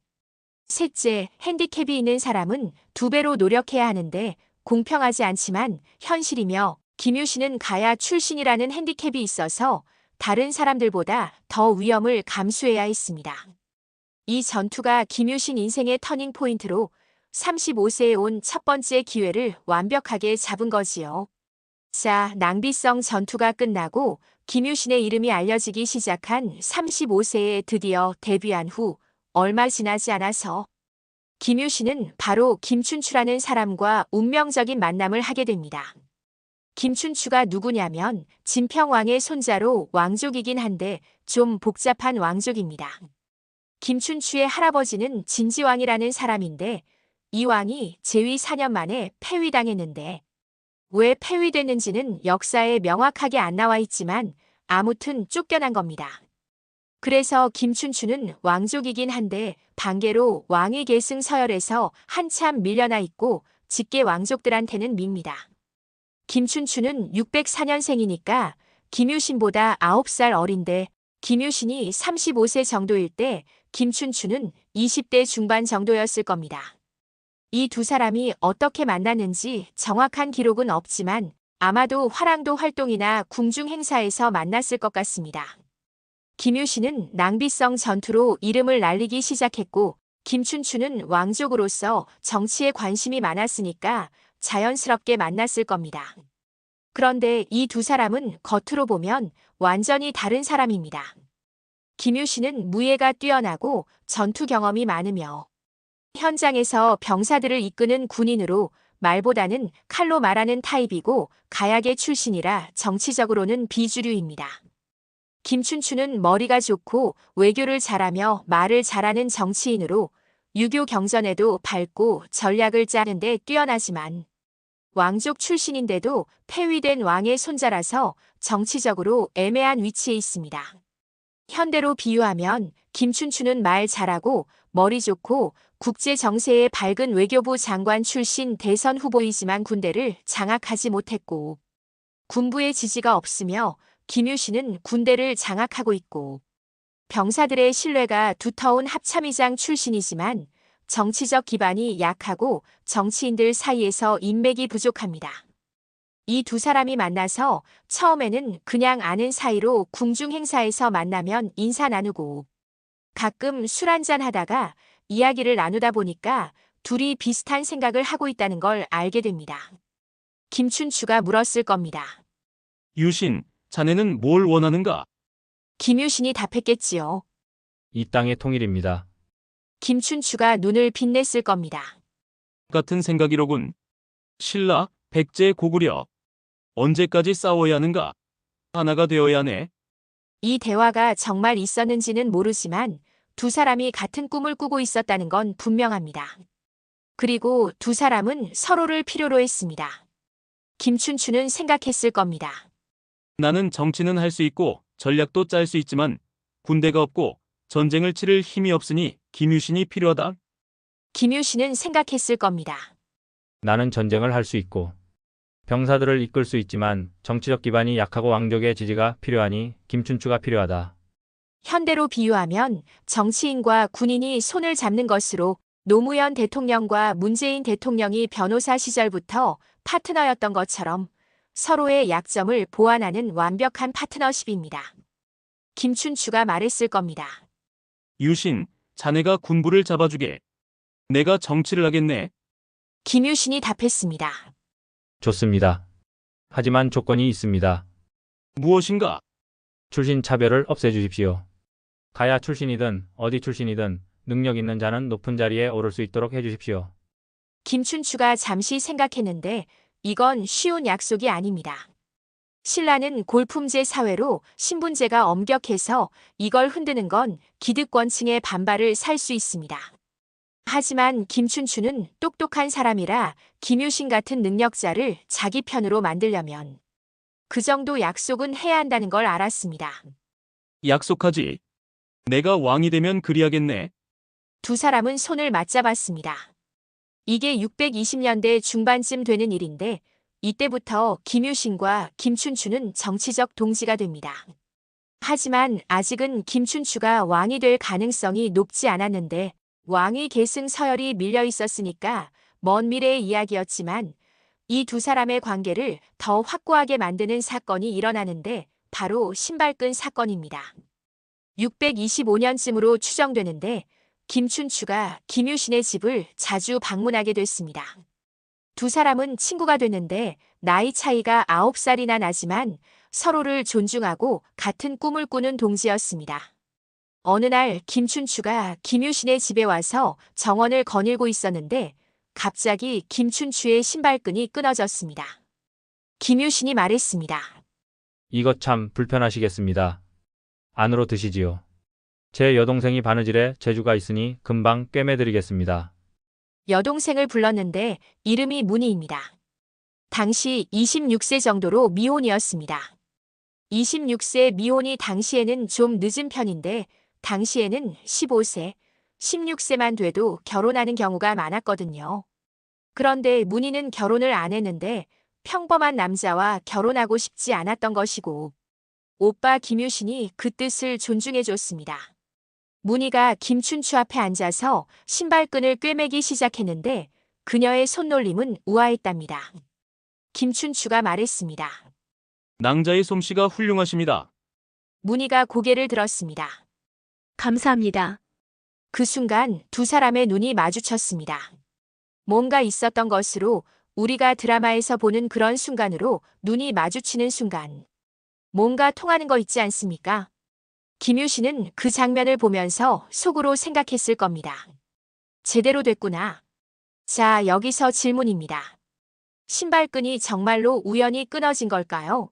Speaker 1: 셋째, 핸디캡이 있는 사람은 2배로 노력해야 하는데 공평하지 않지만 현실이며 김유신은 가야 출신이라는 핸디캡이 있어서 다른 사람들보다 더 위험을 감수해야 했습니다. 이 전투가 김유신 인생의 터닝 포인트로 35세에 온 첫 번째 기회를 완벽하게 잡은 거지요. 자, 낭비성 전투가 끝나고 김유신의 이름이 알려지기 시작한 35세에 드디어 데뷔한 후 얼마 지나지 않아서 김유신은 바로 김춘추라는 사람과 운명적인 만남을 하게 됩니다. 김춘추가 누구냐면 진평왕의 손자로 왕족이긴 한데 좀 복잡한 왕족입니다. 김춘추의 할아버지는 진지왕이라는 사람인데 이 왕이 재위 4년 만에 폐위당했는데 왜 폐위됐는지는 역사에 명확하게 안 나와 있지만 아무튼 쫓겨난 겁니다. 그래서 김춘추는 왕족이긴 한데 반개로 왕위 계승 서열에서 한참 밀려나 있고 직계 왕족들한테는 밉니다. 김춘추는 604년생이니까 김유신보다 9살 어린데 김유신이 35세 정도일 때 김춘추는 20대 중반 정도였을 겁니다. 이 두 사람이 어떻게 만났는지 정확한 기록은 없지만 아마도 화랑도 활동이나 궁중 행사에서 만났을 것 같습니다. 김유신은 낭비성 전투로 이름을 날리기 시작했고 김춘추는 왕족으로서 정치에 관심이 많았으니까 자연스럽게 만났을 겁니다. 그런데 이 두 사람은 겉으로 보면 완전히 다른 사람입니다. 김유신은 무예가 뛰어나고 전투 경험이 많으며 현장에서 병사들을 이끄는 군인으로 말보다는 칼로 말하는 타입이고 가야계 출신이라 정치적으로는 비주류입니다. 김춘추는 머리가 좋고 외교를 잘하며 말을 잘하는 정치인으로 유교 경전에도 밝고 전략을 짜는데 뛰어나지만 왕족 출신인데도 폐위된 왕의 손자라서 정치적으로 애매한 위치에 있습니다. 현대로 비유하면 김춘추는 말 잘하고 머리 좋고 국제 정세에 밝은 외교부 장관 출신 대선 후보이지만 군대를 장악하지 못했고 군부의 지지가 없으며 김유신은 군대를 장악하고 있고 병사들의 신뢰가 두터운 합참의장 출신이지만 정치적 기반이 약하고 정치인들 사이에서 인맥이 부족합니다. 이 두 사람이 만나서 처음에는 그냥 아는 사이로 궁중 행사에서 만나면 인사 나누고 가끔 술 한잔 하다가 이야기를 나누다 보니까 둘이 비슷한 생각을 하고 있다는 걸 알게 됩니다. 김춘추가 물었을 겁니다.
Speaker 9: 유신, 자네는 뭘 원하는가?
Speaker 1: 김유신이 답했겠지요.
Speaker 8: 이 땅의 통일입니다.
Speaker 1: 김춘추가 눈을 빛냈을 겁니다.
Speaker 9: 같은 생각이로군. 신라, 백제 고구려. 언제까지 싸워야 하는가? 하나가 되어야 하네.
Speaker 1: 이 대화가 정말 있었는지는 모르지만 두 사람이 같은 꿈을 꾸고 있었다는 건 분명합니다. 그리고 두 사람은 서로를 필요로 했습니다. 김춘추는 생각했을 겁니다.
Speaker 9: 나는 정치는 할 수 있고 전략도 짤 수 있지만 군대가 없고 전쟁을 치를 힘이 없으니 김유신이 필요하다.
Speaker 1: 김유신은 생각했을 겁니다.
Speaker 8: 나는 전쟁을 할 수 있고 병사들을 이끌 수 있지만 정치적 기반이 약하고 왕족의 지지가 필요하니 김춘추가 필요하다.
Speaker 1: 현대로 비유하면 정치인과 군인이 손을 잡는 것으로 노무현 대통령과 문재인 대통령이 변호사 시절부터 파트너였던 것처럼 서로의 약점을 보완하는 완벽한 파트너십입니다. 김춘추가 말했을 겁니다.
Speaker 9: 유신, 자네가 군부를 잡아주게. 내가 정치를 하겠네.
Speaker 1: 김유신이 답했습니다.
Speaker 8: 좋습니다. 하지만 조건이 있습니다.
Speaker 9: 무엇인가?
Speaker 8: 출신 차별을 없애주십시오. 가야 출신이든 어디 출신이든 능력 있는 자는 높은 자리에 오를 수 있도록 해주십시오.
Speaker 1: 김춘추가 잠시 생각했는데 이건 쉬운 약속이 아닙니다. 신라는 골품제 사회로 신분제가 엄격해서 이걸 흔드는 건 기득권층의 반발을 살 수 있습니다. 하지만 김춘추는 똑똑한 사람이라 김유신 같은 능력자를 자기 편으로 만들려면 그 정도 약속은 해야 한다는 걸 알았습니다.
Speaker 9: 약속하지. 내가 왕이 되면 그리하겠네.
Speaker 1: 두 사람은 손을 맞잡았습니다. 이게 620년대 중반쯤 되는 일인데 이때부터 김유신과 김춘추는 정치적 동지가 됩니다. 하지만 아직은 김춘추가 왕이 될 가능성이 높지 않았는데 왕위 계승 서열이 밀려 있었으니까 먼 미래의 이야기였지만 이 두 사람의 관계를 더 확고하게 만드는 사건이 일어나는데 바로 신발끈 사건입니다. 625년쯤으로 추정되는데 김춘추가 김유신의 집을 자주 방문하게 됐습니다. 두 사람은 친구가 됐는데 나이 차이가 9살이나 나지만 서로를 존중하고 같은 꿈을 꾸는 동지였습니다. 어느 날 김춘추가 김유신의 집에 와서 정원을 거닐고 있었는데 갑자기 김춘추의 신발끈이 끊어졌습니다. 김유신이 말했습니다.
Speaker 8: 이것 참 불편하시겠습니다. 안으로 드시지요. 제 여동생이 바느질에 재주가 있으니 금방 꿰매드리겠습니다.
Speaker 1: 여동생을 불렀는데 이름이 문희입니다. 당시 26세 정도로 미혼이었습니다. 26세 미혼이 당시에는 좀 늦은 편인데 당시에는 15세, 16세만 돼도 결혼하는 경우가 많았거든요. 그런데 문희는 결혼을 안 했는데 평범한 남자와 결혼하고 싶지 않았던 것이고 오빠 김유신이 그 뜻을 존중해줬습니다. 문희가 김춘추 앞에 앉아서 신발끈을 꿰매기 시작했는데 그녀의 손놀림은 우아했답니다. 김춘추가 말했습니다.
Speaker 9: 낭자의 솜씨가 훌륭하십니다.
Speaker 1: 문희가 고개를 들었습니다.
Speaker 11: 감사합니다.
Speaker 1: 그 순간 두 사람의 눈이 마주쳤습니다. 뭔가 있었던 것으로 우리가 드라마에서 보는 그런 순간으로 눈이 마주치는 순간. 뭔가 통하는 거 있지 않습니까? 김유 씨는 그 장면을 보면서 속으로 생각했을 겁니다. 제대로 됐구나. 자, 여기서 질문입니다. 신발끈이 정말로 우연히 끊어진 걸까요?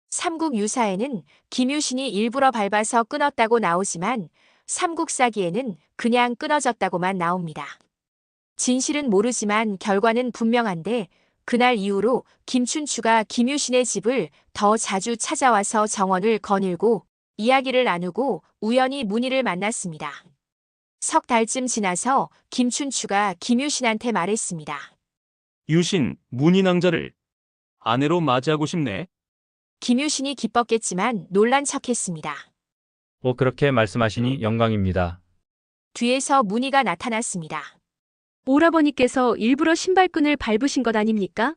Speaker 1: 삼국 유사에는 김유신이 일부러 밟아서 끊었다고 나오지만 삼국사기에는 그냥 끊어졌다고만 나옵니다. 진실은 모르지만 결과는 분명한데 그날 이후로 김춘추가 김유신의 집을 더 자주 찾아와서 정원을 거닐고 이야기를 나누고 우연히 문희를 만났습니다. 석 달쯤 지나서 김춘추가 김유신한테 말했습니다.
Speaker 9: 유신, 문희낭자를 아내로 맞이하고 싶네.
Speaker 1: 김유신이 기뻤겠지만 놀란 척했습니다.
Speaker 8: 그렇게 말씀하시니 영광입니다.
Speaker 1: 뒤에서 문희가 나타났습니다.
Speaker 11: 오라버니께서 일부러 신발끈을 밟으신 것 아닙니까?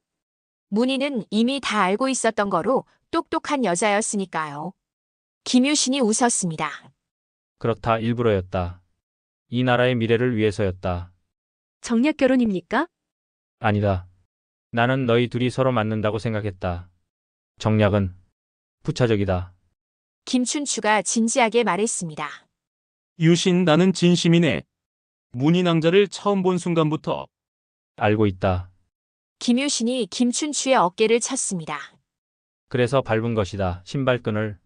Speaker 1: 문희는 이미 다 알고 있었던 거로 똑똑한 여자였으니까요. 김유신이 웃었습니다.
Speaker 8: 그렇다 일부러였다. 이 나라의 미래를 위해서였다.
Speaker 11: 정략 결혼입니까?
Speaker 8: 아니다. 나는 너희 둘이 서로 맞는다고 생각했다. 정략은 부차적이다.
Speaker 1: 김춘추가 진지하게 말했습니다.
Speaker 9: 유신, 나는 진심이네. 문희낭자를 처음 본 순간부터
Speaker 8: 알고 있다.
Speaker 1: 김유신이 김춘추의 어깨를 쳤습니다.
Speaker 8: 그래서 밟은 것이다. 신발끈을.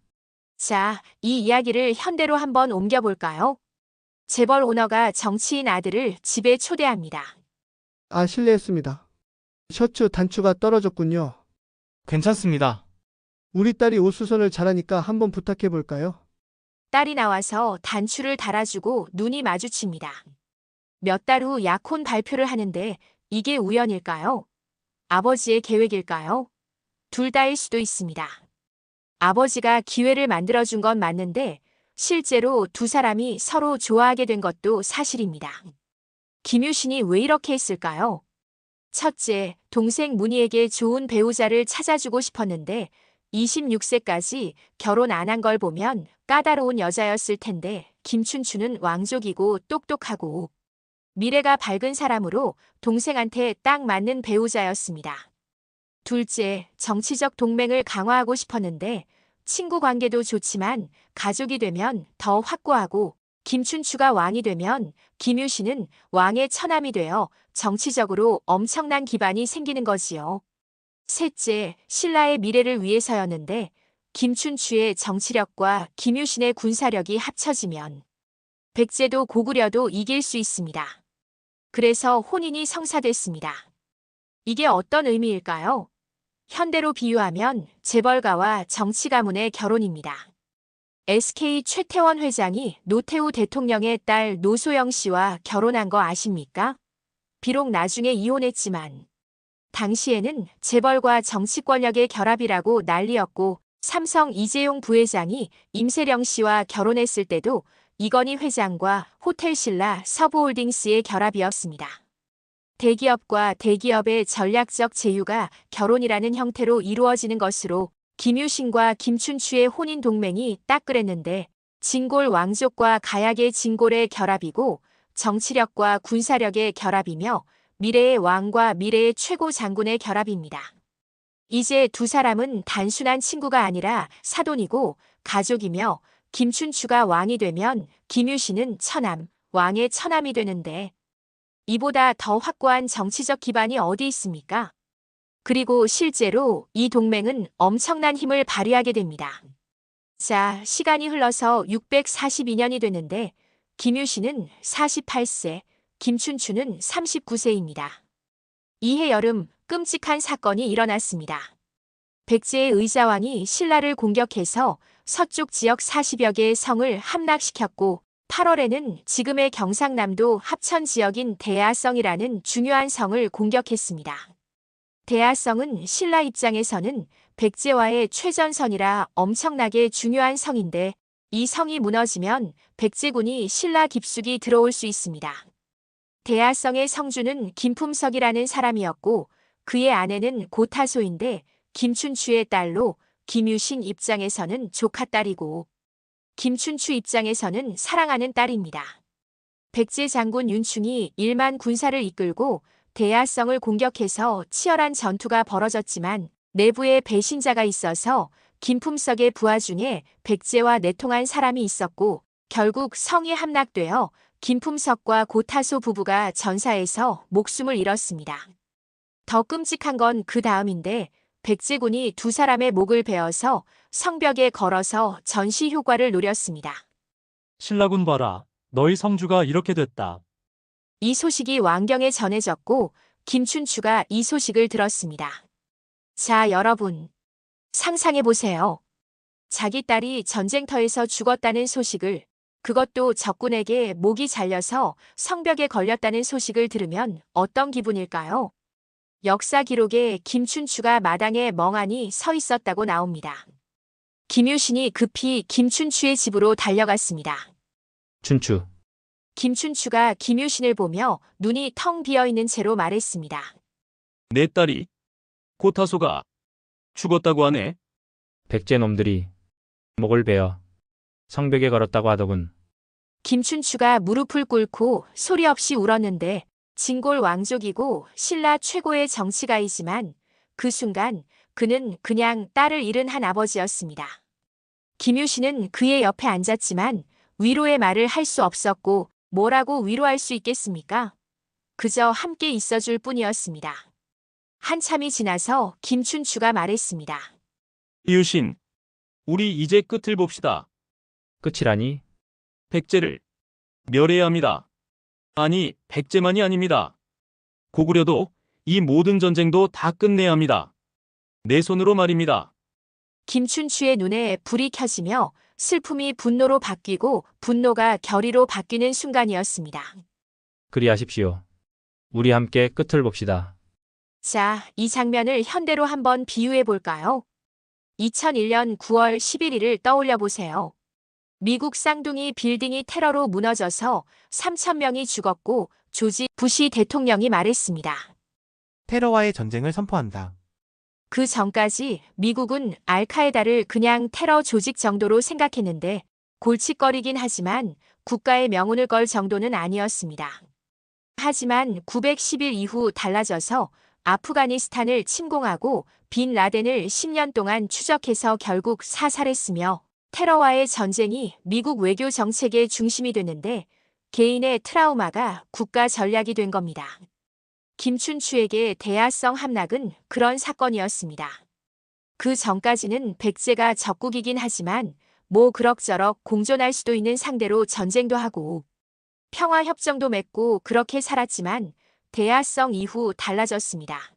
Speaker 1: 자, 이 이야기를 현대로 한번 옮겨볼까요? 재벌 오너가 정치인 아들을 집에 초대합니다.
Speaker 12: 아, 실례했습니다. 셔츠 단추가 떨어졌군요.
Speaker 4: 괜찮습니다.
Speaker 12: 우리 딸이 옷 수선을 잘하니까 한번 부탁해 볼까요?
Speaker 1: 딸이 나와서 단추를 달아주고 눈이 마주칩니다. 몇 달 후 약혼 발표를 하는데 이게 우연일까요? 아버지의 계획일까요? 둘 다일 수도 있습니다. 아버지가 기회를 만들어준 건 맞는데 실제로 두 사람이 서로 좋아하게 된 것도 사실입니다. 김유신이 왜 이렇게 했을까요? 첫째, 동생 문희에게 좋은 배우자를 찾아주고 싶었는데 26세까지 결혼 안 한 걸 보면 까다로운 여자였을 텐데 김춘추는 왕족이고 똑똑하고 미래가 밝은 사람으로 동생한테 딱 맞는 배우자였습니다. 둘째, 정치적 동맹을 강화하고 싶었는데 친구 관계도 좋지만 가족이 되면 더 확고하고 김춘추가 왕이 되면 김유신은 왕의 처남이 되어 정치적으로 엄청난 기반이 생기는 거지요. 셋째, 신라의 미래를 위해서였는데 김춘추의 정치력과 김유신의 군사력이 합쳐지면 백제도 고구려도 이길 수 있습니다. 그래서 혼인이 성사됐습니다. 이게 어떤 의미일까요? 현대로 비유하면 재벌가와 정치 가문의 결혼입니다. SK 최태원 회장이 노태우 대통령의 딸 노소영 씨와 결혼한 거 아십니까? 비록 나중에 이혼했지만 당시에는 재벌과 정치 권력의 결합이라고 난리였고 삼성 이재용 부회장이 임세령 씨와 결혼했을 때도 이건희 회장과 호텔신라 서부홀딩스의 결합이었습니다. 대기업과 대기업의 전략적 제휴가 결혼이라는 형태로 이루어지는 것으로 김유신과 김춘추의 혼인 동맹이 딱 그랬는데 진골 왕족과 가약의 진골의 결합이고 정치력과 군사력의 결합이며 미래의 왕과 미래의 최고 장군의 결합입니다. 이제 두 사람은 단순한 친구가 아니라 사돈이고 가족이며 김춘추가 왕이 되면 김유신은 처남, 왕의 처남이 되는데 이보다 더 확고한 정치적 기반이 어디 있습니까? 그리고 실제로 이 동맹은 엄청난 힘을 발휘하게 됩니다. 자, 시간이 흘러서 642년이 되는데 김유신은 48세, 김춘추는 39세입니다. 이해 여름 끔찍한 사건이 일어났습니다. 백제의 의자왕이 신라를 공격해서 서쪽 지역 40여 개의 성을 함락시켰고 8월에는 지금의 경상남도 합천 지역인 대야성이라는 중요한 성을 공격했습니다. 대야성은 신라 입장에서는 백제와의 최전선이라 엄청나게 중요한 성인데 이 성이 무너지면 백제군이 신라 깊숙이 들어올 수 있습니다. 대야성의 성주는 김품석이라는 사람이었고 그의 아내는 고타소인데 김춘추의 딸로 김유신 입장에서는 조카딸이고 김춘추 입장에서는 사랑하는 딸입니다. 백제 장군 윤충이 1만 군사를 이끌고 대야성을 공격해서 치열한 전투가 벌어졌지만 내부에 배신자가 있어서 김품석의 부하 중에 백제와 내통한 사람이 있었고 결국 성이 함락되어 김품석과 고타소 부부가 전사에서 목숨을 잃었습니다. 더 끔찍한 건 그 다음인데 백제군이 두 사람의 목을 베어서 성벽에 걸어서 전시 효과를 노렸습니다.
Speaker 5: 신라군 봐라. 너희 성주가 이렇게 됐다.
Speaker 1: 이 소식이 왕경에 전해졌고 김춘추가 이 소식을 들었습니다. 자, 여러분. 상상해보세요. 자기 딸이 전쟁터에서 죽었다는 소식을, 그것도 적군에게 목이 잘려서 성벽에 걸렸다는 소식을 들으면 어떤 기분일까요? 역사 기록에 김춘추가 마당에 멍하니 서 있었다고 나옵니다. 김유신이 급히 김춘추의 집으로 달려갔습니다.
Speaker 8: 춘추.
Speaker 1: 김춘추가 김유신을 보며 눈이 텅 비어있는 채로 말했습니다.
Speaker 9: 내 딸이 고타소가 죽었다고 하네.
Speaker 8: 백제 놈들이 목을 베어 성벽에 걸었다고 하더군.
Speaker 1: 김춘추가 무릎을 꿇고 소리 없이 울었는데 진골 왕족이고 신라 최고의 정치가이지만 그 순간 그는 그냥 딸을 잃은 한 아버지였습니다. 김유신은 그의 옆에 앉았지만 위로의 말을 할 수 없었고 뭐라고 위로할 수 있겠습니까? 그저 함께 있어줄 뿐이었습니다. 한참이 지나서 김춘추가 말했습니다.
Speaker 9: 이유신, 우리 이제 끝을 봅시다.
Speaker 8: 끝이라니?
Speaker 9: 백제를 멸해야 합니다. 아니, 백제만이 아닙니다. 고구려도 이 모든 전쟁도 다 끝내야 합니다. 내 손으로 말입니다.
Speaker 1: 김춘추의 눈에 불이 켜지며 슬픔이 분노로 바뀌고 분노가 결의로 바뀌는 순간이었습니다.
Speaker 8: 그리하십시오. 우리 함께 끝을 봅시다.
Speaker 1: 자, 이 장면을 현대로 한번 비유해 볼까요? 2001년 9월 11일을 떠올려 보세요. 미국 쌍둥이 빌딩이 테러로 무너져서 3,000명이 죽었고 조지 부시 대통령이 말했습니다.
Speaker 3: 테러와의 전쟁을 선포한다.
Speaker 1: 그 전까지 미국은 알카에다를 그냥 테러 조직 정도로 생각했는데 골칫거리긴 하지만 국가의 명운을 걸 정도는 아니었습니다. 하지만 910일 이후 달라져서 아프가니스탄을 침공하고 빈 라덴을 10년 동안 추적해서 결국 사살했으며 테러와의 전쟁이 미국 외교 정책의 중심이 됐는데 개인의 트라우마가 국가 전략이 된 겁니다. 김춘추에게 대야성 함락은 그런 사건이었습니다. 그 전까지는 백제가 적국이긴 하지만 뭐 그럭저럭 공존할 수도 있는 상대로 전쟁도 하고 평화협정도 맺고 그렇게 살았지만 대야성 이후 달라졌습니다.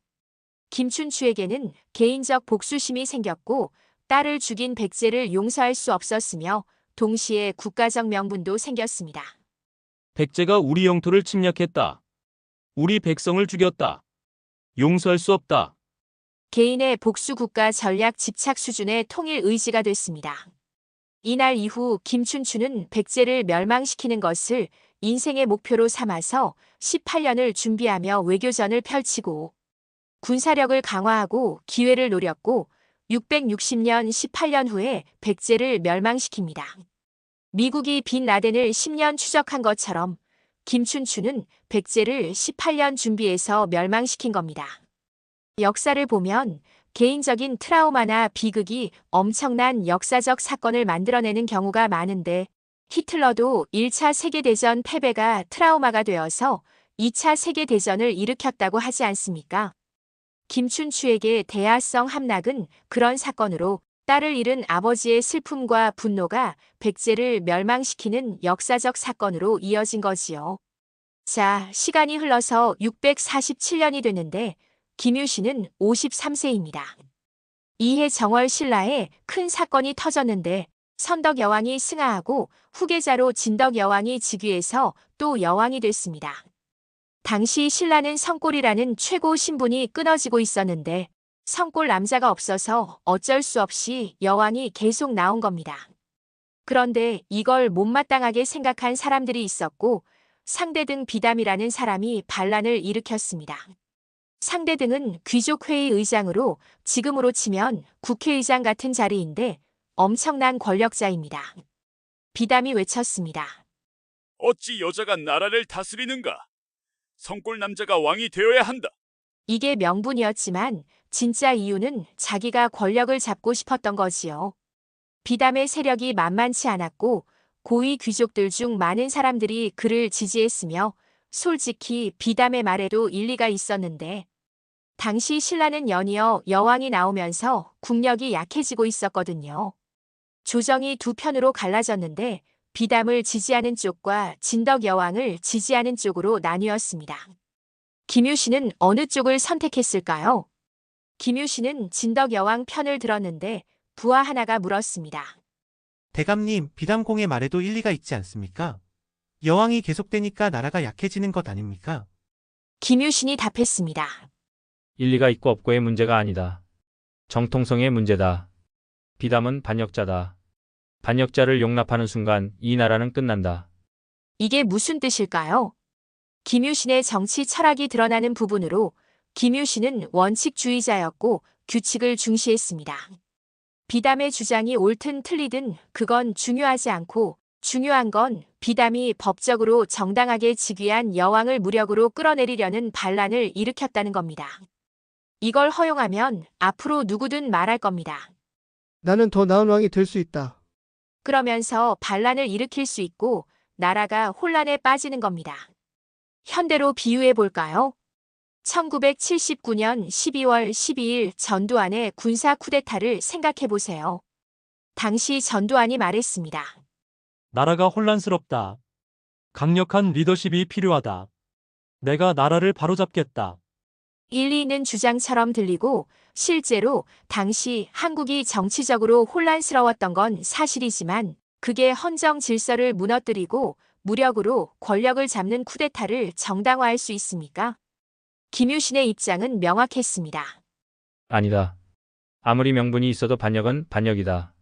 Speaker 1: 김춘추에게는 개인적 복수심이 생겼고 딸을 죽인 백제를 용서할 수 없었으며 동시에 국가적 명분도 생겼습니다.
Speaker 9: 백제가 우리 영토를 침략했다. 우리 백성을 죽였다. 용서할 수 없다.
Speaker 1: 개인의 복수 국가 전략 집착 수준의 통일 의지가 됐습니다. 이날 이후 김춘추는 백제를 멸망시키는 것을 인생의 목표로 삼아서 18년을 준비하며 외교전을 펼치고 군사력을 강화하고 기회를 노렸고 660년 18년 후에 백제를 멸망시킵니다. 미국이 빈 라덴을 10년 추적한 것처럼 김춘추는 백제를 18년 준비해서 멸망시킨 겁니다. 역사를 보면 개인적인 트라우마나 비극이 엄청난 역사적 사건을 만들어내는 경우가 많은데 히틀러도 1차 세계대전 패배가 트라우마가 되어서 2차 세계대전을 일으켰다고 하지 않습니까? 김춘추에게 대야성 함락은 그런 사건으로 딸을 잃은 아버지의 슬픔과 분노가 백제를 멸망시키는 역사적 사건으로 이어진 거지요. 자, 시간이 흘러서 647년이 되는데 김유신은 53세입니다. 이해 정월 신라에 큰 사건이 터졌는데 선덕 여왕이 승하하고 후계자로 진덕 여왕이 즉위해서 또 여왕이 됐습니다. 당시 신라는 성골이라는 최고 신분이 끊어지고 있었는데 성골 남자가 없어서 어쩔 수 없이 여왕이 계속 나온 겁니다. 그런데 이걸 못마땅하게 생각한 사람들이 있었고 상대등 비담이라는 사람이 반란을 일으켰습니다. 상대등은 귀족회의 의장으로 지금으로 치면 국회의장 같은 자리인데 엄청난 권력자입니다. 비담이 외쳤습니다.
Speaker 7: 어찌 여자가 나라를 다스리는가? 성골 남자가 왕이 되어야 한다.
Speaker 1: 이게 명분이었지만 진짜 이유는 자기가 권력을 잡고 싶었던 거지요. 비담의 세력이 만만치 않았고 고위 귀족들 중 많은 사람들이 그를 지지했으며 솔직히 비담의 말에도 일리가 있었는데 당시 신라는 연이어 여왕이 나오면서 국력이 약해지고 있었거든요. 조정이 두 편으로 갈라졌는데 비담을 지지하는 쪽과 진덕 여왕을 지지하는 쪽으로 나뉘었습니다. 김유신은 어느 쪽을 선택했을까요? 김유신은 진덕 여왕 편을 들었는데 부하 하나가 물었습니다.
Speaker 3: 대감님, 비담공의 말에도 일리가 있지 않습니까? 여왕이 계속되니까 나라가 약해지는 것 아닙니까?
Speaker 1: 김유신이 답했습니다.
Speaker 8: 일리가 있고 없고의 문제가 아니다. 정통성의 문제다. 비담은 반역자다. 반역자를 용납하는 순간 이 나라는 끝난다.
Speaker 1: 이게 무슨 뜻일까요? 김유신의 정치 철학이 드러나는 부분으로 김유신은 원칙주의자였고 규칙을 중시했습니다. 비담의 주장이 옳든 틀리든 그건 중요하지 않고 중요한 건 비담이 법적으로 정당하게 즉위한 여왕을 무력으로 끌어내리려는 반란을 일으켰다는 겁니다. 이걸 허용하면 앞으로 누구든 말할 겁니다.
Speaker 12: 나는 더 나은 왕이 될 수 있다.
Speaker 1: 그러면서 반란을 일으킬 수 있고 나라가 혼란에 빠지는 겁니다. 현대로 비유해 볼까요? 1979년 12월 12일 전두환의 군사 쿠데타를 생각해 보세요. 당시 전두환이 말했습니다.
Speaker 5: 나라가 혼란스럽다. 강력한 리더십이 필요하다. 내가 나라를 바로잡겠다.
Speaker 1: 일리 있는 주장처럼 들리고 실제로 당시 한국이 정치적으로 혼란스러웠던 건 사실이지만 그게 헌정 질서를 무너뜨리고 무력으로 권력을 잡는 쿠데타를 정당화할 수 있습니까? 김유신의 입장은 명확했습니다.
Speaker 8: 아니다. 아무리 명분이 있어도 반역은 반역이다.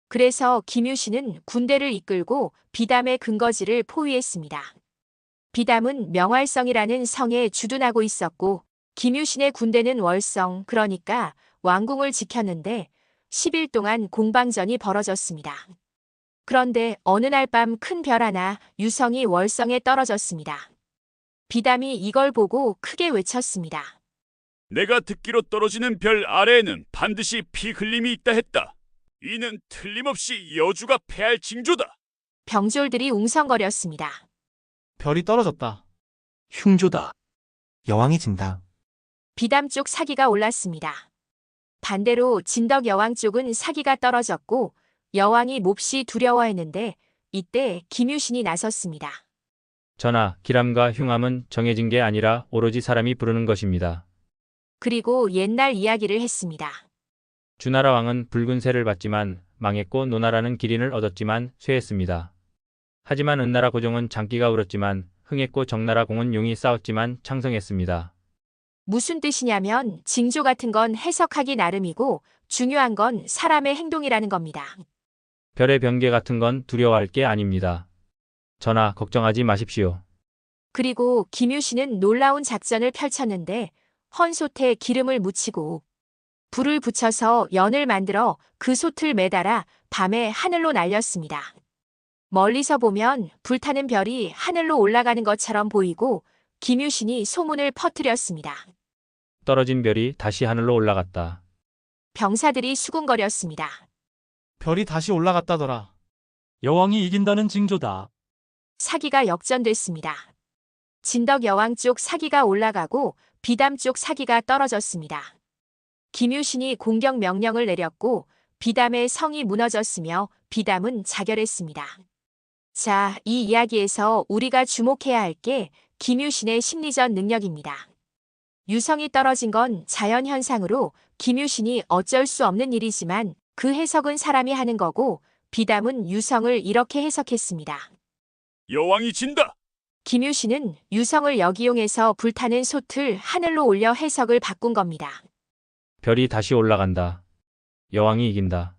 Speaker 1: 그래서 김유신은 군대를 이끌고 비담의 근거지를 포위했습니다. 비담은 명활성이라는 성에 주둔하고 있었고 김유신의 군대는 월성, 그러니까 왕궁을 지켰는데 10일 동안 공방전이 벌어졌습니다. 그런데 어느 날 밤 큰 별 하나 유성이 월성에 떨어졌습니다. 비담이 이걸 보고 크게 외쳤습니다.
Speaker 7: 내가 듣기로 떨어지는 별 아래에는 반드시 피 흘림이 있다 했다. 이는 틀림없이 여주가 패할 징조다.
Speaker 1: 병졸들이 웅성거렸습니다.
Speaker 4: 별이 떨어졌다.
Speaker 9: 흉조다.
Speaker 3: 여왕이 진다.
Speaker 1: 비담 쪽 사기가 올랐습니다. 반대로 진덕 여왕 쪽은 사기가 떨어졌고 여왕이 몹시 두려워했는데 이때 김유신이 나섰습니다.
Speaker 8: 전하, 기람과 흉함은 정해진 게 아니라 오로지 사람이 부르는 것입니다.
Speaker 1: 그리고 옛날 이야기를 했습니다.
Speaker 8: 주나라 왕은 붉은 새를 받지만 망했고 노나라는 기린을 얻었지만 쇠했습니다. 하지만 은나라 고종은 장기가 울었지만 흥했고 정나라 공은 용이 싸웠지만 창성했습니다.
Speaker 1: 무슨 뜻이냐면 징조 같은 건 해석하기 나름이고 중요한 건 사람의 행동이라는 겁니다.
Speaker 8: 별의 변개 같은 건 두려워할 게 아닙니다. 전하, 걱정하지 마십시오.
Speaker 1: 그리고 김유신은 놀라운 작전을 펼쳤는데 헌솥에 기름을 묻히고 불을 붙여서 연을 만들어 그 솥을 매달아 밤에 하늘로 날렸습니다. 멀리서 보면 불타는 별이 하늘로 올라가는 것처럼 보이고 김유신이 소문을 퍼뜨렸습니다.
Speaker 8: 떨어진 별이 다시 하늘로 올라갔다.
Speaker 1: 병사들이 수군거렸습니다.
Speaker 4: 별이 다시 올라갔다더라.
Speaker 5: 여왕이 이긴다는 징조다.
Speaker 1: 사기가 역전됐습니다. 진덕 여왕 쪽 사기가 올라가고 비담 쪽 사기가 떨어졌습니다. 김유신이 공격 명령을 내렸고 비담의 성이 무너졌으며 비담은 자결했습니다. 자, 이 이야기에서 우리가 주목해야 할 게 김유신의 심리전 능력입니다. 유성이 떨어진 건 자연현상으로 김유신이 어쩔 수 없는 일이지만 그 해석은 사람이 하는 거고 비담은 유성을 이렇게 해석했습니다.
Speaker 7: 여왕이 진다.
Speaker 1: 김유신은 유성을 역이용해서 불타는 솥을 하늘로 올려 해석을 바꾼 겁니다.
Speaker 8: 별이 다시 올라간다. 여왕이 이긴다.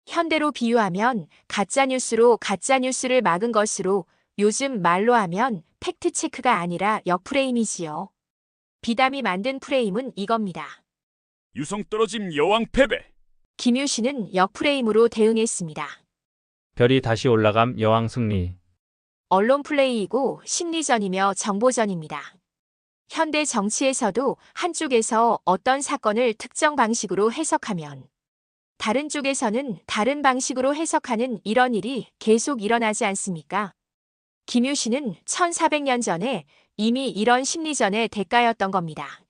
Speaker 1: 현대로 비유하면 가짜뉴스로 가짜뉴스를 막은 것으로 요즘 말로 하면 팩트체크가 아니라 역프레임이지요. 비담이 만든 프레임은 이겁니다.
Speaker 7: 유성 떨어짐 여왕 패배.
Speaker 1: 김유신은 역프레임으로 대응했습니다.
Speaker 8: 별이 다시 올라감 여왕 승리.
Speaker 1: 언론 플레이이고 심리전이며 정보전입니다. 현대 정치에서도 한쪽에서 어떤 사건을 특정 방식으로 해석하면 다른 쪽에서는 다른 방식으로 해석하는 이런 일이 계속 일어나지 않습니까? 김유신은 1400년 전에 이미 이런 심리전의 대가였던 겁니다.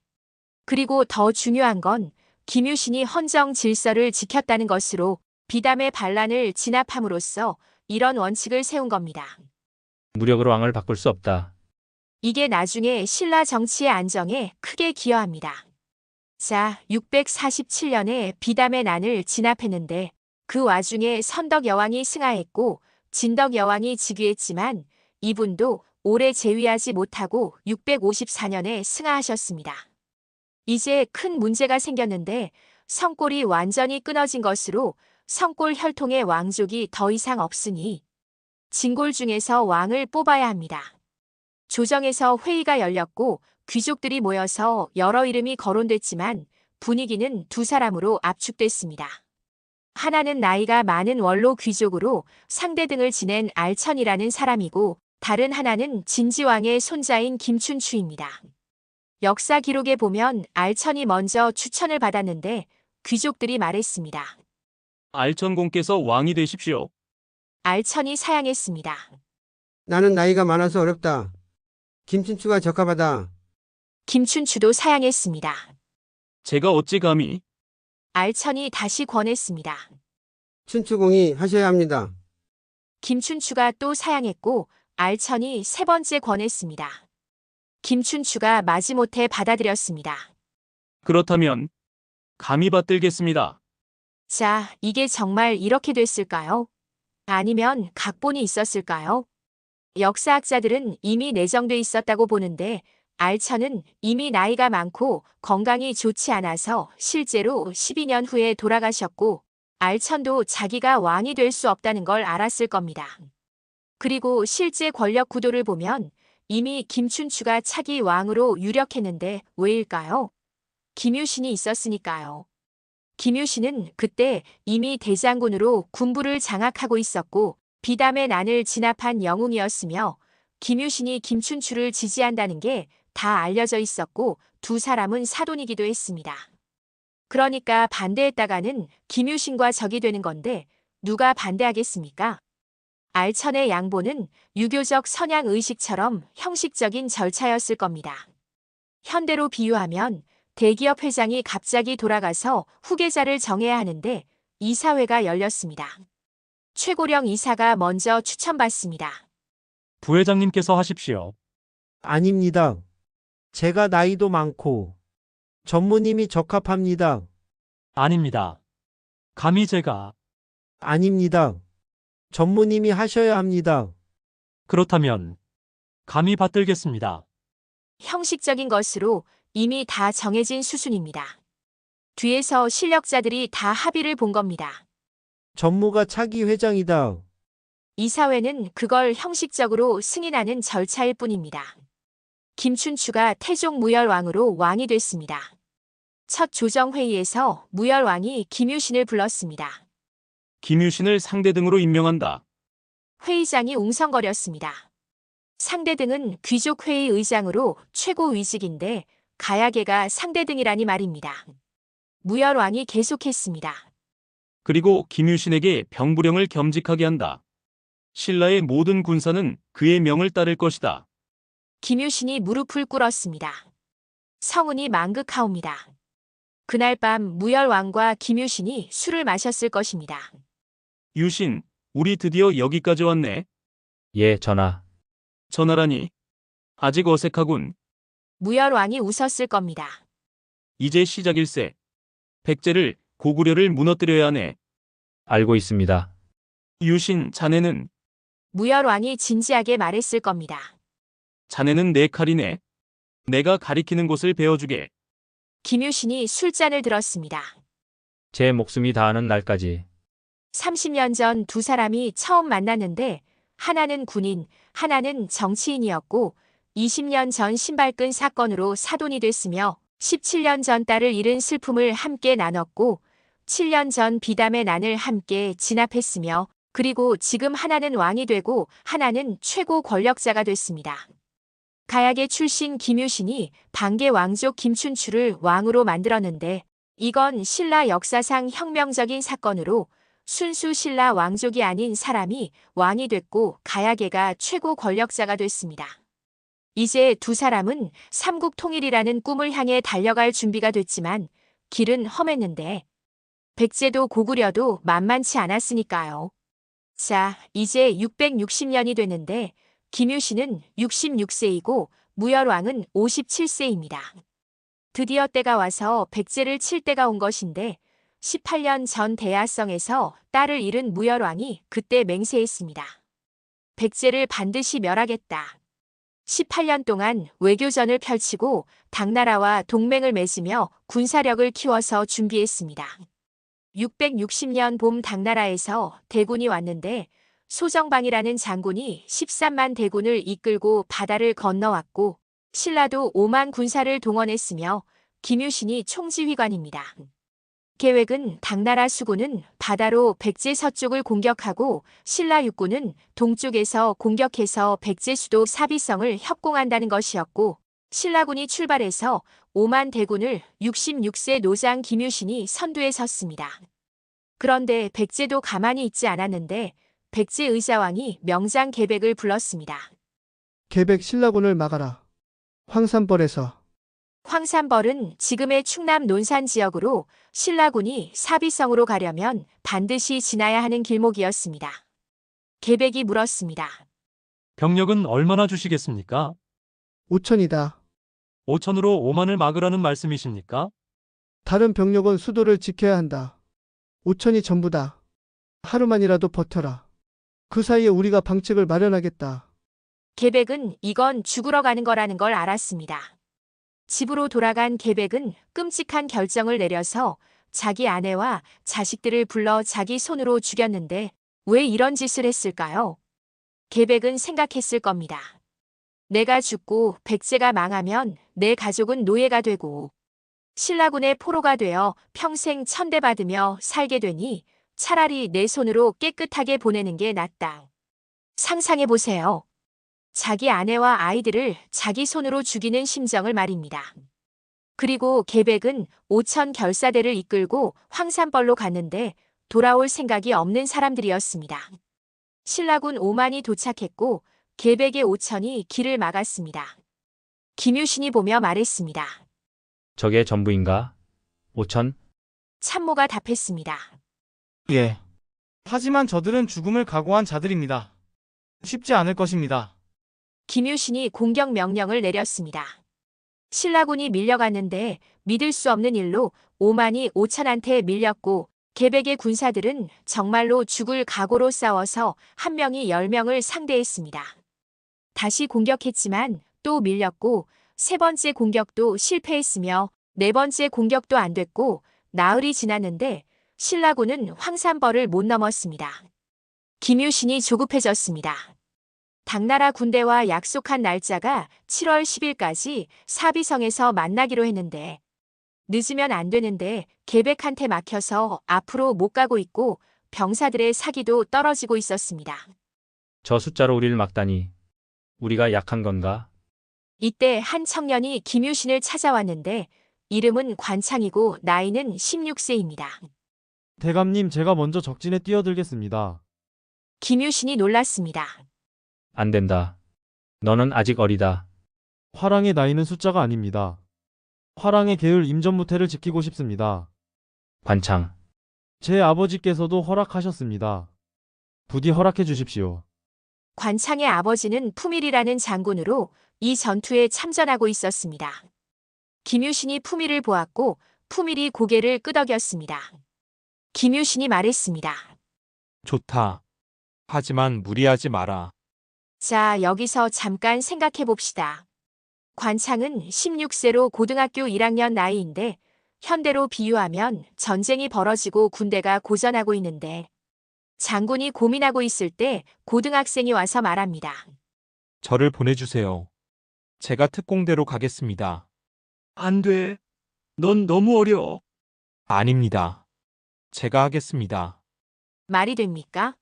Speaker 1: 그리고 더 중요한 건 김유신이 헌정 질서를 지켰다는 것으로 비담의 반란을 진압함으로써 이런 원칙을 세운 겁니다.
Speaker 8: 무력으로 왕을 바꿀 수 없다.
Speaker 1: 이게 나중에 신라 정치의 안정에 크게 기여합니다. 자, 647년에 비담의 난을 진압했는데 그 와중에 선덕 여왕이 승하했고 진덕 여왕이 즉위했지만 이분도 오래 재위하지 못하고 654년에 승하하셨습니다. 이제 큰 문제가 생겼는데 성골이 완전히 끊어진 것으로 성골 혈통의 왕족이 더 이상 없으니 진골 중에서 왕을 뽑아야 합니다. 조정에서 회의가 열렸고 귀족들이 모여서 여러 이름이 거론됐지만 분위기는 두 사람으로 압축됐습니다. 하나는 나이가 많은 원로 귀족으로 상대등을 지낸 알천이라는 사람이고 다른 하나는 진지왕의 손자인 김춘추입니다. 역사 기록에 보면 알천이 먼저 추천을 받았는데 귀족들이 말했습니다.
Speaker 9: 알천공께서 왕이 되십시오.
Speaker 1: 알천이 사양했습니다.
Speaker 13: 나는 나이가 많아서 어렵다. 김춘추가 적합하다.
Speaker 1: 김춘추도 사양했습니다.
Speaker 9: 제가 어찌 감히?
Speaker 1: 알천이 다시 권했습니다.
Speaker 13: 춘추공이 하셔야 합니다.
Speaker 1: 김춘추가 또 사양했고 알천이 세 번째 권했습니다. 김춘추가 마지못해 받아들였습니다.
Speaker 9: 그렇다면 감히 받들겠습니다.
Speaker 1: 자, 이게 정말 이렇게 됐을까요? 아니면 각본이 있었을까요? 역사학자들은 이미 내정돼 있었다고 보는데 알천은 이미 나이가 많고 건강이 좋지 않아서 실제로 12년 후에 돌아가셨고 알천도 자기가 왕이 될 수 없다는 걸 알았을 겁니다. 그리고 실제 권력 구도를 보면 이미 김춘추가 차기 왕으로 유력했는데 왜일까요? 김유신이 있었으니까요. 김유신은 그때 이미 대장군으로 군부를 장악하고 있었고 비담의 난을 진압한 영웅이었으며 김유신이 김춘추를 지지한다는 게 다 알려져 있었고 두 사람은 사돈이기도 했습니다. 그러니까 반대했다가는 김유신과 적이 되는 건데 누가 반대하겠습니까? 알천의 양보는 유교적 선양 의식처럼 형식적인 절차였을 겁니다. 현대로 비유하면 대기업 회장이 갑자기 돌아가서 후계자를 정해야 하는데 이사회가 열렸습니다. 최고령 이사가 먼저 추천받습니다.
Speaker 5: 부회장님께서 하십시오.
Speaker 6: 아닙니다. 제가 나이도 많고 전무님이 적합합니다.
Speaker 5: 아닙니다. 감히 제가.
Speaker 6: 아닙니다. 전무님이 하셔야 합니다.
Speaker 5: 그렇다면 감히 받들겠습니다.
Speaker 1: 형식적인 것으로 이미 다 정해진 수순입니다. 뒤에서 실력자들이 다 합의를 본 겁니다.
Speaker 6: 전무가 차기 회장이다.
Speaker 1: 이사회는 그걸 형식적으로 승인하는 절차일 뿐입니다. 김춘추가 태종 무열왕으로 왕이 됐습니다. 첫 조정회의에서 무열왕이 김유신을 불렀습니다.
Speaker 9: 김유신을 상대등으로 임명한다.
Speaker 1: 회의장이 웅성거렸습니다. 상대등은 귀족회의 의장으로 최고 위직인데 가야계가 상대등이라니 말입니다. 무열왕이 계속했습니다.
Speaker 9: 그리고 김유신에게 병부령을 겸직하게 한다. 신라의 모든 군사는 그의 명을 따를 것이다.
Speaker 1: 김유신이 무릎을 꿇었습니다. 성운이 망극하옵니다. 그날 밤 무열왕과 김유신이 술을 마셨을 것입니다.
Speaker 9: 유신, 우리 드디어 여기까지 왔네.
Speaker 8: 예, 전하.
Speaker 9: 전하라니. 아직 어색하군.
Speaker 1: 무열왕이 웃었을 겁니다.
Speaker 9: 이제 시작일세. 백제를, 고구려를 무너뜨려야 하네.
Speaker 8: 알고 있습니다.
Speaker 9: 유신, 자네는?
Speaker 1: 무열왕이 진지하게 말했을 겁니다.
Speaker 9: 자네는 내 칼이네. 내가 가리키는 곳을 배워주게.
Speaker 1: 김유신이 술잔을 들었습니다.
Speaker 8: 제 목숨이 다하는 날까지.
Speaker 1: 30년 전 두 사람이 처음 만났는데 하나는 군인, 하나는 정치인이었고 20년 전 신발끈 사건으로 사돈이 됐으며 17년 전 딸을 잃은 슬픔을 함께 나눴고 7년 전 비담의 난을 함께 진압했으며 그리고 지금 하나는 왕이 되고 하나는 최고 권력자가 됐습니다. 가야계 출신 김유신이 반개 왕족 김춘추를 왕으로 만들었는데 이건 신라 역사상 혁명적인 사건으로 순수 신라 왕족이 아닌 사람이 왕이 됐고 가야계가 최고 권력자가 됐습니다. 이제 두 사람은 삼국 통일이라는 꿈을 향해 달려갈 준비가 됐지만 길은 험했는데 백제도 고구려도 만만치 않았으니까요. 자, 이제 660년이 됐는데 김유신은 66세이고 무열왕은 57세입니다. 드디어 때가 와서 백제를 칠 때가 온 것인데 18년 전 대야성에서 딸을 잃은 무열왕이 그때 맹세했습니다. 백제를 반드시 멸하겠다. 18년 동안 외교전을 펼치고 당나라와 동맹을 맺으며 군사력을 키워서 준비했습니다. 660년 봄 당나라에서 대군이 왔는데 소정방이라는 장군이 13만 대군을 이끌고 바다를 건너왔고 신라도 5만 군사를 동원했으며 김유신이 총지휘관입니다. 계획은 당나라 수군은 바다로 백제 서쪽을 공격하고 신라 육군은 동쪽에서 공격해서 백제 수도 사비성을 협공한다는 것이었고 신라군이 출발해서 5만 대군을 66세 노장 김유신이 선두에 섰습니다. 그런데 백제도 가만히 있지 않았는데 백제 의자왕이 명장 계백을 불렀습니다.
Speaker 12: 계백 신라군을 막아라. 황산벌에서.
Speaker 1: 황산벌은 지금의 충남 논산 지역으로 신라군이 사비성으로 가려면 반드시 지나야 하는 길목이었습니다. 계백이 물었습니다.
Speaker 5: 병력은 얼마나 주시겠습니까?
Speaker 12: 5천이다.
Speaker 5: 5천으로 5만을 막으라는 말씀이십니까?
Speaker 12: 다른 병력은 수도를 지켜야 한다. 5천이 전부다. 하루만이라도 버텨라. 그 사이에 우리가 방책을 마련하겠다.
Speaker 1: 계백은 이건 죽으러 가는 거라는 걸 알았습니다. 집으로 돌아간 계백은 끔찍한 결정을 내려서 자기 아내와 자식들을 불러 자기 손으로 죽였는데 왜 이런 짓을 했을까요? 계백은 생각했을 겁니다. 내가 죽고 백제가 망하면 내 가족은 노예가 되고 신라군의 포로가 되어 평생 천대받으며 살게 되니 차라리 내 손으로 깨끗하게 보내는 게 낫다. 상상해보세요. 자기 아내와 아이들을 자기 손으로 죽이는 심정을 말입니다. 그리고 계백은 5천 결사대를 이끌고 황산벌로 갔는데 돌아올 생각이 없는 사람들이었습니다. 신라군 5만이 도착했고 계백의 5천이 길을 막았습니다. 김유신이 보며 말했습니다.
Speaker 8: 저게 전부인가? 5천?
Speaker 1: 참모가 답했습니다.
Speaker 4: 예. 하지만 저들은 죽음을 각오한 자들입니다. 쉽지 않을 것입니다.
Speaker 1: 김유신이 공격 명령을 내렸습니다. 신라군이 밀려갔는데 믿을 수 없는 일로 5만이 5천한테 밀렸고 계백의 군사들은 정말로 죽을 각오로 싸워서 한 명이 10명을 상대했습니다. 다시 공격했지만 또 밀렸고 세 번째 공격도 실패했으며 네 번째 공격도 안 됐고 나흘이 지났는데 신라군은 황산벌을 못 넘었습니다. 김유신이 조급해졌습니다. 당나라 군대와 약속한 날짜가 7월 10일까지 사비성에서 만나기로 했는데 늦으면 안 되는데 계백한테 막혀서 앞으로 못 가고 있고 병사들의 사기도 떨어지고 있었습니다.
Speaker 8: 저 숫자로 우리를 막다니. 우리가 약한 건가?
Speaker 1: 이때 한 청년이 김유신을 찾아왔는데 이름은 관창이고 나이는 16세입니다.
Speaker 14: 대감님, 제가 먼저 적진에 뛰어들겠습니다.
Speaker 1: 김유신이 놀랐습니다.
Speaker 8: 안 된다. 너는 아직 어리다.
Speaker 14: 화랑의 나이는 숫자가 아닙니다. 화랑의 계율 임전무태를 지키고 싶습니다.
Speaker 8: 관창.
Speaker 14: 제 아버지께서도 허락하셨습니다. 부디 허락해 주십시오.
Speaker 1: 관창의 아버지는 품일이라는 장군으로 이 전투에 참전하고 있었습니다. 김유신이 품일을 보았고 품일이 고개를 끄덕였습니다. 김유신이 말했습니다.
Speaker 9: 좋다. 하지만 무리하지 마라.
Speaker 1: 자, 여기서 잠깐 생각해 봅시다. 관창은 16세로 고등학교 1학년 나이인데 현대로 비유하면 전쟁이 벌어지고 군대가 고전하고 있는데 장군이 고민하고 있을 때 고등학생이 와서 말합니다.
Speaker 9: 저를 보내주세요. 제가 특공대로 가겠습니다.
Speaker 15: 안 돼. 넌 너무 어려.
Speaker 9: 아닙니다. 제가 하겠습니다.
Speaker 1: 말이 됩니까?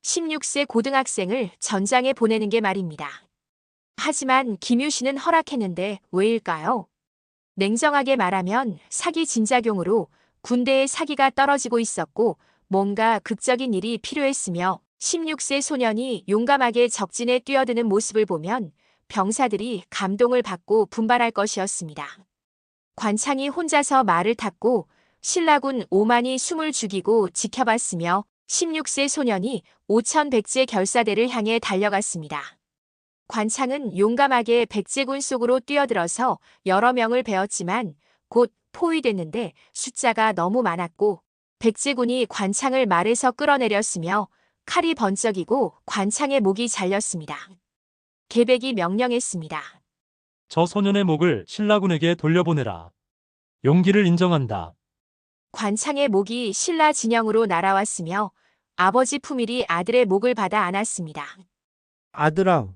Speaker 1: 16세 고등학생을 전장에 보내는 게 말입니다. 하지만 김유신은 허락했는데 왜일까요? 냉정하게 말하면 사기 진작용으로 군대의 사기가 떨어지고 있었고 뭔가 극적인 일이 필요했으며 16세 소년이 용감하게 적진에 뛰어드는 모습을 보면 병사들이 감동을 받고 분발할 것이었습니다. 관창이 혼자서 말을 탔고 신라군 5만이 숨을 죽이고 지켜봤으며 16세 소년이 5,100제 결사대를 향해 달려갔습니다. 관창은 용감하게 백제군 속으로 뛰어들어서 여러 명을 베었지만 곧 포위됐는데 숫자가 너무 많았고 백제군이 관창을 말에서 끌어내렸으며 칼이 번쩍이고 관창의 목이 잘렸습니다. 계백이 명령했습니다.
Speaker 5: 저 소년의 목을 신라군에게 돌려보내라. 용기를 인정한다.
Speaker 1: 관창의 목이 신라 진영으로 날아왔으며 아버지 품일이 아들의 목을 받아 안았습니다.
Speaker 6: 아들아,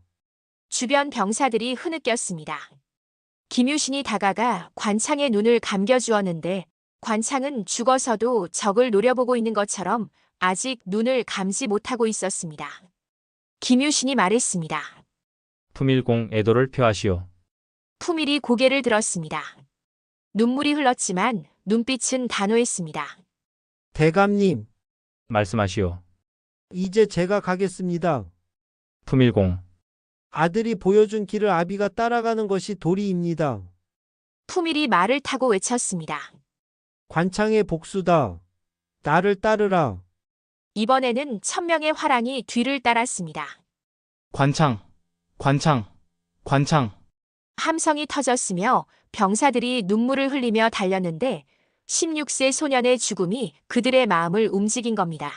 Speaker 1: 주변 병사들이 흐느꼈습니다. 김유신이 다가가 관창의 눈을 감겨주었는데 관창은 죽어서도 적을 노려보고 있는 것처럼 아직 눈을 감지 못하고 있었습니다. 김유신이 말했습니다.
Speaker 8: 품일공 애도를 표하시오.
Speaker 1: 품일이 고개를 들었습니다. 눈물이 흘렀지만 눈빛은 단호했습니다.
Speaker 6: 대감님,
Speaker 8: 말씀하시오.
Speaker 6: 이제 제가 가겠습니다.
Speaker 8: 품일공.
Speaker 6: 아들이 보여준 길을 아비가 따라가는 것이 도리입니다.
Speaker 1: 품일이 말을 타고 외쳤습니다.
Speaker 6: 관창의 복수다. 나를 따르라.
Speaker 1: 이번에는 1,000명의 화랑이 뒤를 따랐습니다.
Speaker 4: 관창, 관창, 관창.
Speaker 1: 함성이 터졌으며 병사들이 눈물을 흘리며 달렸는데 16세 소년의 죽음이 그들의 마음을 움직인 겁니다.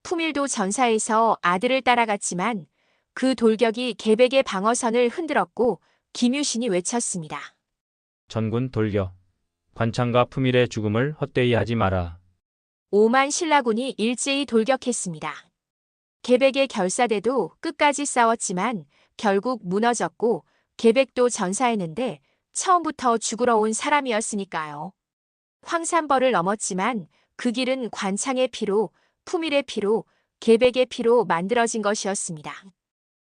Speaker 1: 품일도 전사에서 아들을 따라갔지만 그 돌격이 계백의 방어선을 흔들었고 김유신이 외쳤습니다.
Speaker 8: 전군 돌격. 관창과 품일의 죽음을 헛되이 하지 마라.
Speaker 1: 5만 신라군이 일제히 돌격했습니다. 계백의 결사대도 끝까지 싸웠지만 결국 무너졌고 계백도 전사했는데 처음부터 죽으러 온 사람이었으니까요. 황산벌을 넘었지만 그 길은 관창의 피로, 품일의 피로, 계백의 피로 만들어진 것이었습니다.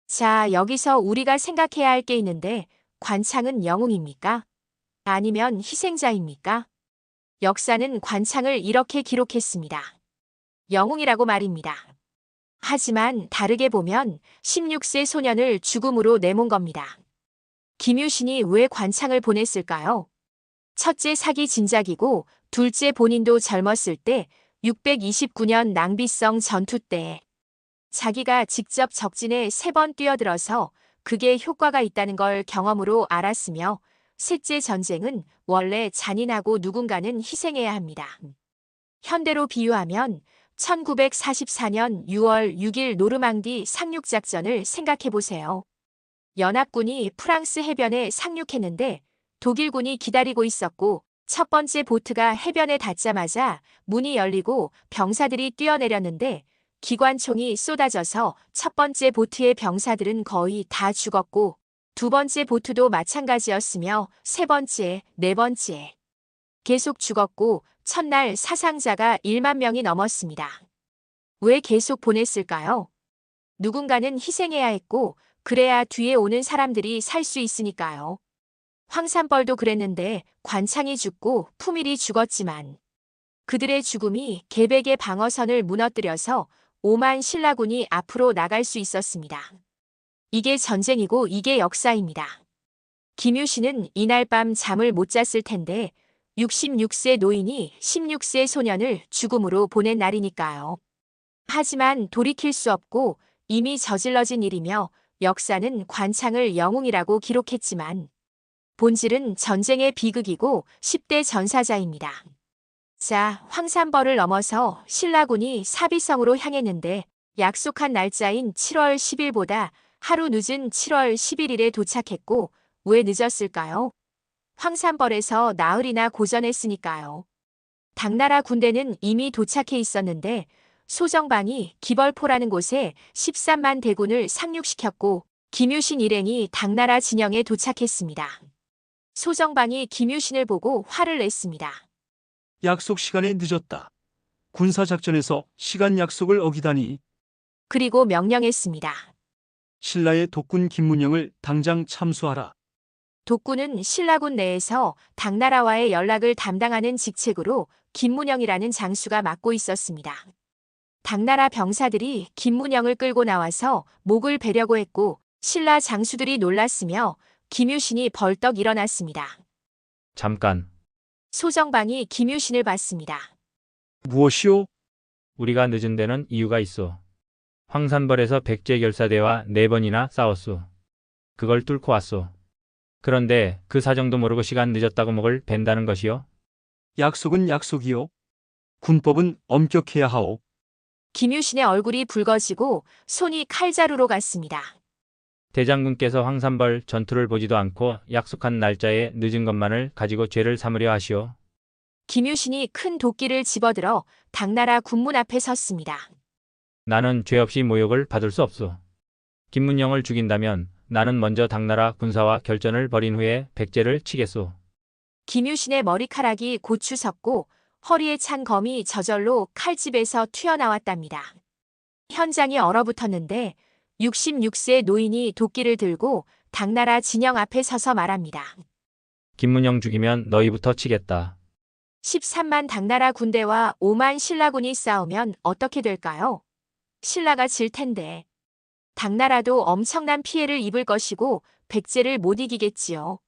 Speaker 1: 자, 여기서 우리가 생각해야 할 게 있는데 관창은 영웅입니까? 아니면 희생자입니까? 역사는 관창을 이렇게 기록했습니다. 영웅이라고 말입니다. 하지만 다르게 보면 16세 소년을 죽음으로 내몬 겁니다. 김유신이 왜 관창을 보냈을까요? 첫째 사기 진작이고 둘째 본인도 젊었을 때 629년 낭비성 전투 때 자기가 직접 적진에 3번 뛰어들어서 그게 효과가 있다는 걸 경험으로 알았으며 셋째 전쟁은 원래 잔인하고 누군가는 희생해야 합니다. 현대로 비유하면 1944년 6월 6일 노르망디 상륙작전을 생각해보세요. 연합군이 프랑스 해변에 상륙했는데 독일군이 기다리고 있었고 첫 번째 보트가 해변에 닿자마자 문이 열리고 병사들이 뛰어내렸는데 기관총이 쏟아져서 첫 번째 보트의 병사들은 거의 다 죽었고 두 번째 보트도 마찬가지였으며 세 번째, 네 번째 계속 죽었고 첫날 사상자가 1만 명이 넘었습니다. 왜 계속 보냈을까요? 누군가는 희생해야 했고 그래야 뒤에 오는 사람들이 살 수 있으니까요. 황산벌도 그랬는데 관창이 죽고 품일이 죽었지만 그들의 죽음이 계백의 방어선을 무너뜨려서 5만 신라군이 앞으로 나갈 수 있었습니다. 이게 전쟁이고 이게 역사입니다. 김유신은 이날 밤 잠을 못 잤을 텐데 66세 노인이 16세 소년을 죽음으로 보낸 날이니까요. 하지만 돌이킬 수 없고 이미 저질러진 일이며 역사는 관창을 영웅이라고 기록했지만 본질은 전쟁의 비극이고 10대 전사자입니다. 자, 황산벌을 넘어서 신라군이 사비성으로 향했는데 약속한 날짜인 7월 10일보다 하루 늦은 7월 11일에 도착했고 왜 늦었을까요? 황산벌에서 나흘이나 고전했으니까요. 당나라 군대는 이미 도착해 있었는데 소정방이 기벌포라는 곳에 13만 대군을 상륙시켰고 김유신 일행이 당나라 진영에 도착했습니다. 소정방이 김유신을 보고 화를 냈습니다.
Speaker 15: 약속 시간에 늦었다. 군사작전에서 시간 약속을 어기다니.
Speaker 1: 그리고 명령했습니다.
Speaker 15: 신라의 독군 김문영을 당장 참수하라.
Speaker 1: 독군은 신라군 내에서 당나라와의 연락을 담당하는 직책으로 김문영이라는 장수가 맡고 있었습니다. 당나라 병사들이 김문영을 끌고 나와서 목을 베려고 했고 신라 장수들이 놀랐으며 김유신이 벌떡 일어났습니다.
Speaker 8: 잠깐,
Speaker 1: 소정방이 김유신을 봤습니다.
Speaker 15: 무엇이오?
Speaker 8: 우리가 늦은 데는 이유가 있어. 황산벌에서 백제결사대와 4번이나 싸웠소. 그걸 뚫고 왔소. 그런데 그 사정도 모르고 시간 늦었다고 목을 벤다는 것이요?
Speaker 15: 약속은 약속이요. 군법은 엄격해야 하오.
Speaker 1: 김유신의 얼굴이 붉어지고 손이 칼자루로 갔습니다.
Speaker 8: 대장군께서 황산벌 전투를 보지도 않고 약속한 날짜에 늦은 것만을 가지고 죄를 삼으려 하시오.
Speaker 1: 김유신이 큰 도끼를 집어들어 당나라 군문 앞에 섰습니다.
Speaker 8: 나는 죄 없이 모욕을 받을 수 없소. 김문영을 죽인다면 나는 먼저 당나라 군사와 결전을 벌인 후에 백제를 치겠소.
Speaker 1: 김유신의 머리카락이 고추 섰고 허리에 찬 검이 저절로 칼집에서 튀어나왔답니다. 현장이 얼어붙었는데 66세 노인이 도끼를 들고 당나라 진영 앞에 서서 말합니다.
Speaker 8: 김문영 죽이면 너희부터 치겠다.
Speaker 1: 13만 당나라 군대와 5만 신라군이 싸우면 어떻게 될까요? 신라가 질 텐데. 당나라도 엄청난 피해를 입을 것이고 백제를 못 이기겠지요.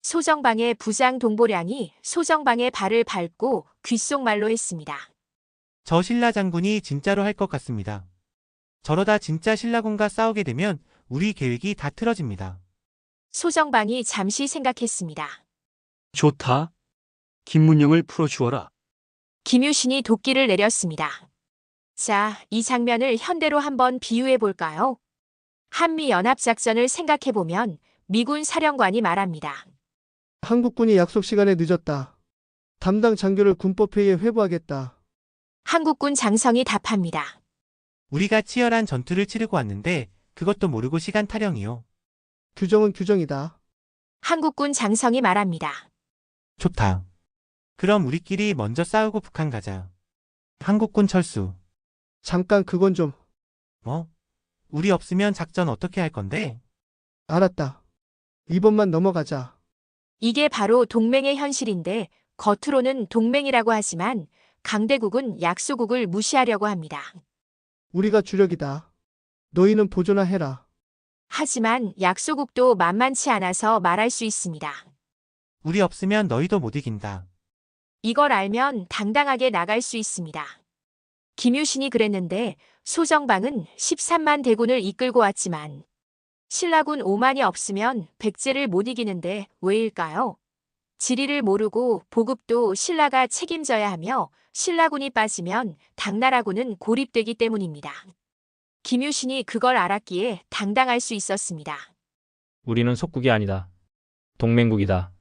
Speaker 1: 소정방의 부장 동보량이 소정방의 발을 밟고 귓속말로 했습니다.
Speaker 3: 저 신라 장군이 진짜로 할 것 같습니다. 저러다 진짜 신라군과 싸우게 되면 우리 계획이 다 틀어집니다.
Speaker 1: 소정방이 잠시 생각했습니다.
Speaker 15: 좋다. 김문영을 풀어주어라.
Speaker 1: 김유신이 도끼를 내렸습니다. 자, 이 장면을 현대로 한번 비유해 볼까요? 한미연합작전을 생각해 보면 미군 사령관이 말합니다.
Speaker 12: 한국군이 약속 시간에 늦었다. 담당 장교를 군법회의에 회부하겠다.
Speaker 1: 한국군 장성이 답합니다.
Speaker 3: 우리가 치열한 전투를 치르고 왔는데 그것도 모르고 시간 타령이요.
Speaker 12: 규정은 규정이다.
Speaker 1: 한국군 장성이 말합니다.
Speaker 3: 좋다. 그럼 우리끼리 먼저 싸우고 북한 가자. 한국군 철수.
Speaker 12: 잠깐 그건 좀.
Speaker 3: 뭐? 우리 없으면 작전 어떻게 할 건데?
Speaker 12: 알았다. 이번만 넘어가자.
Speaker 1: 이게 바로 동맹의 현실인데 겉으로는 동맹이라고 하지만 강대국은 약소국을 무시하려고 합니다.
Speaker 12: 우리가 주력이다. 너희는 보조나 해라.
Speaker 1: 하지만 약소국도 만만치 않아서 말할 수 있습니다.
Speaker 3: 우리 없으면 너희도 못 이긴다.
Speaker 1: 이걸 알면 당당하게 나갈 수 있습니다. 김유신이 그랬는데 소정방은 13만 대군을 이끌고 왔지만 신라군 5만이 없으면 백제를 못 이기는데 왜일까요? 지리를 모르고 보급도 신라가 책임져야 하며 신라군이 빠지면 당나라군은 고립되기 때문입니다. 김유신이 그걸 알았기에 당당할 수 있었습니다.
Speaker 8: 우리는 속국이 아니다. 동맹국이다.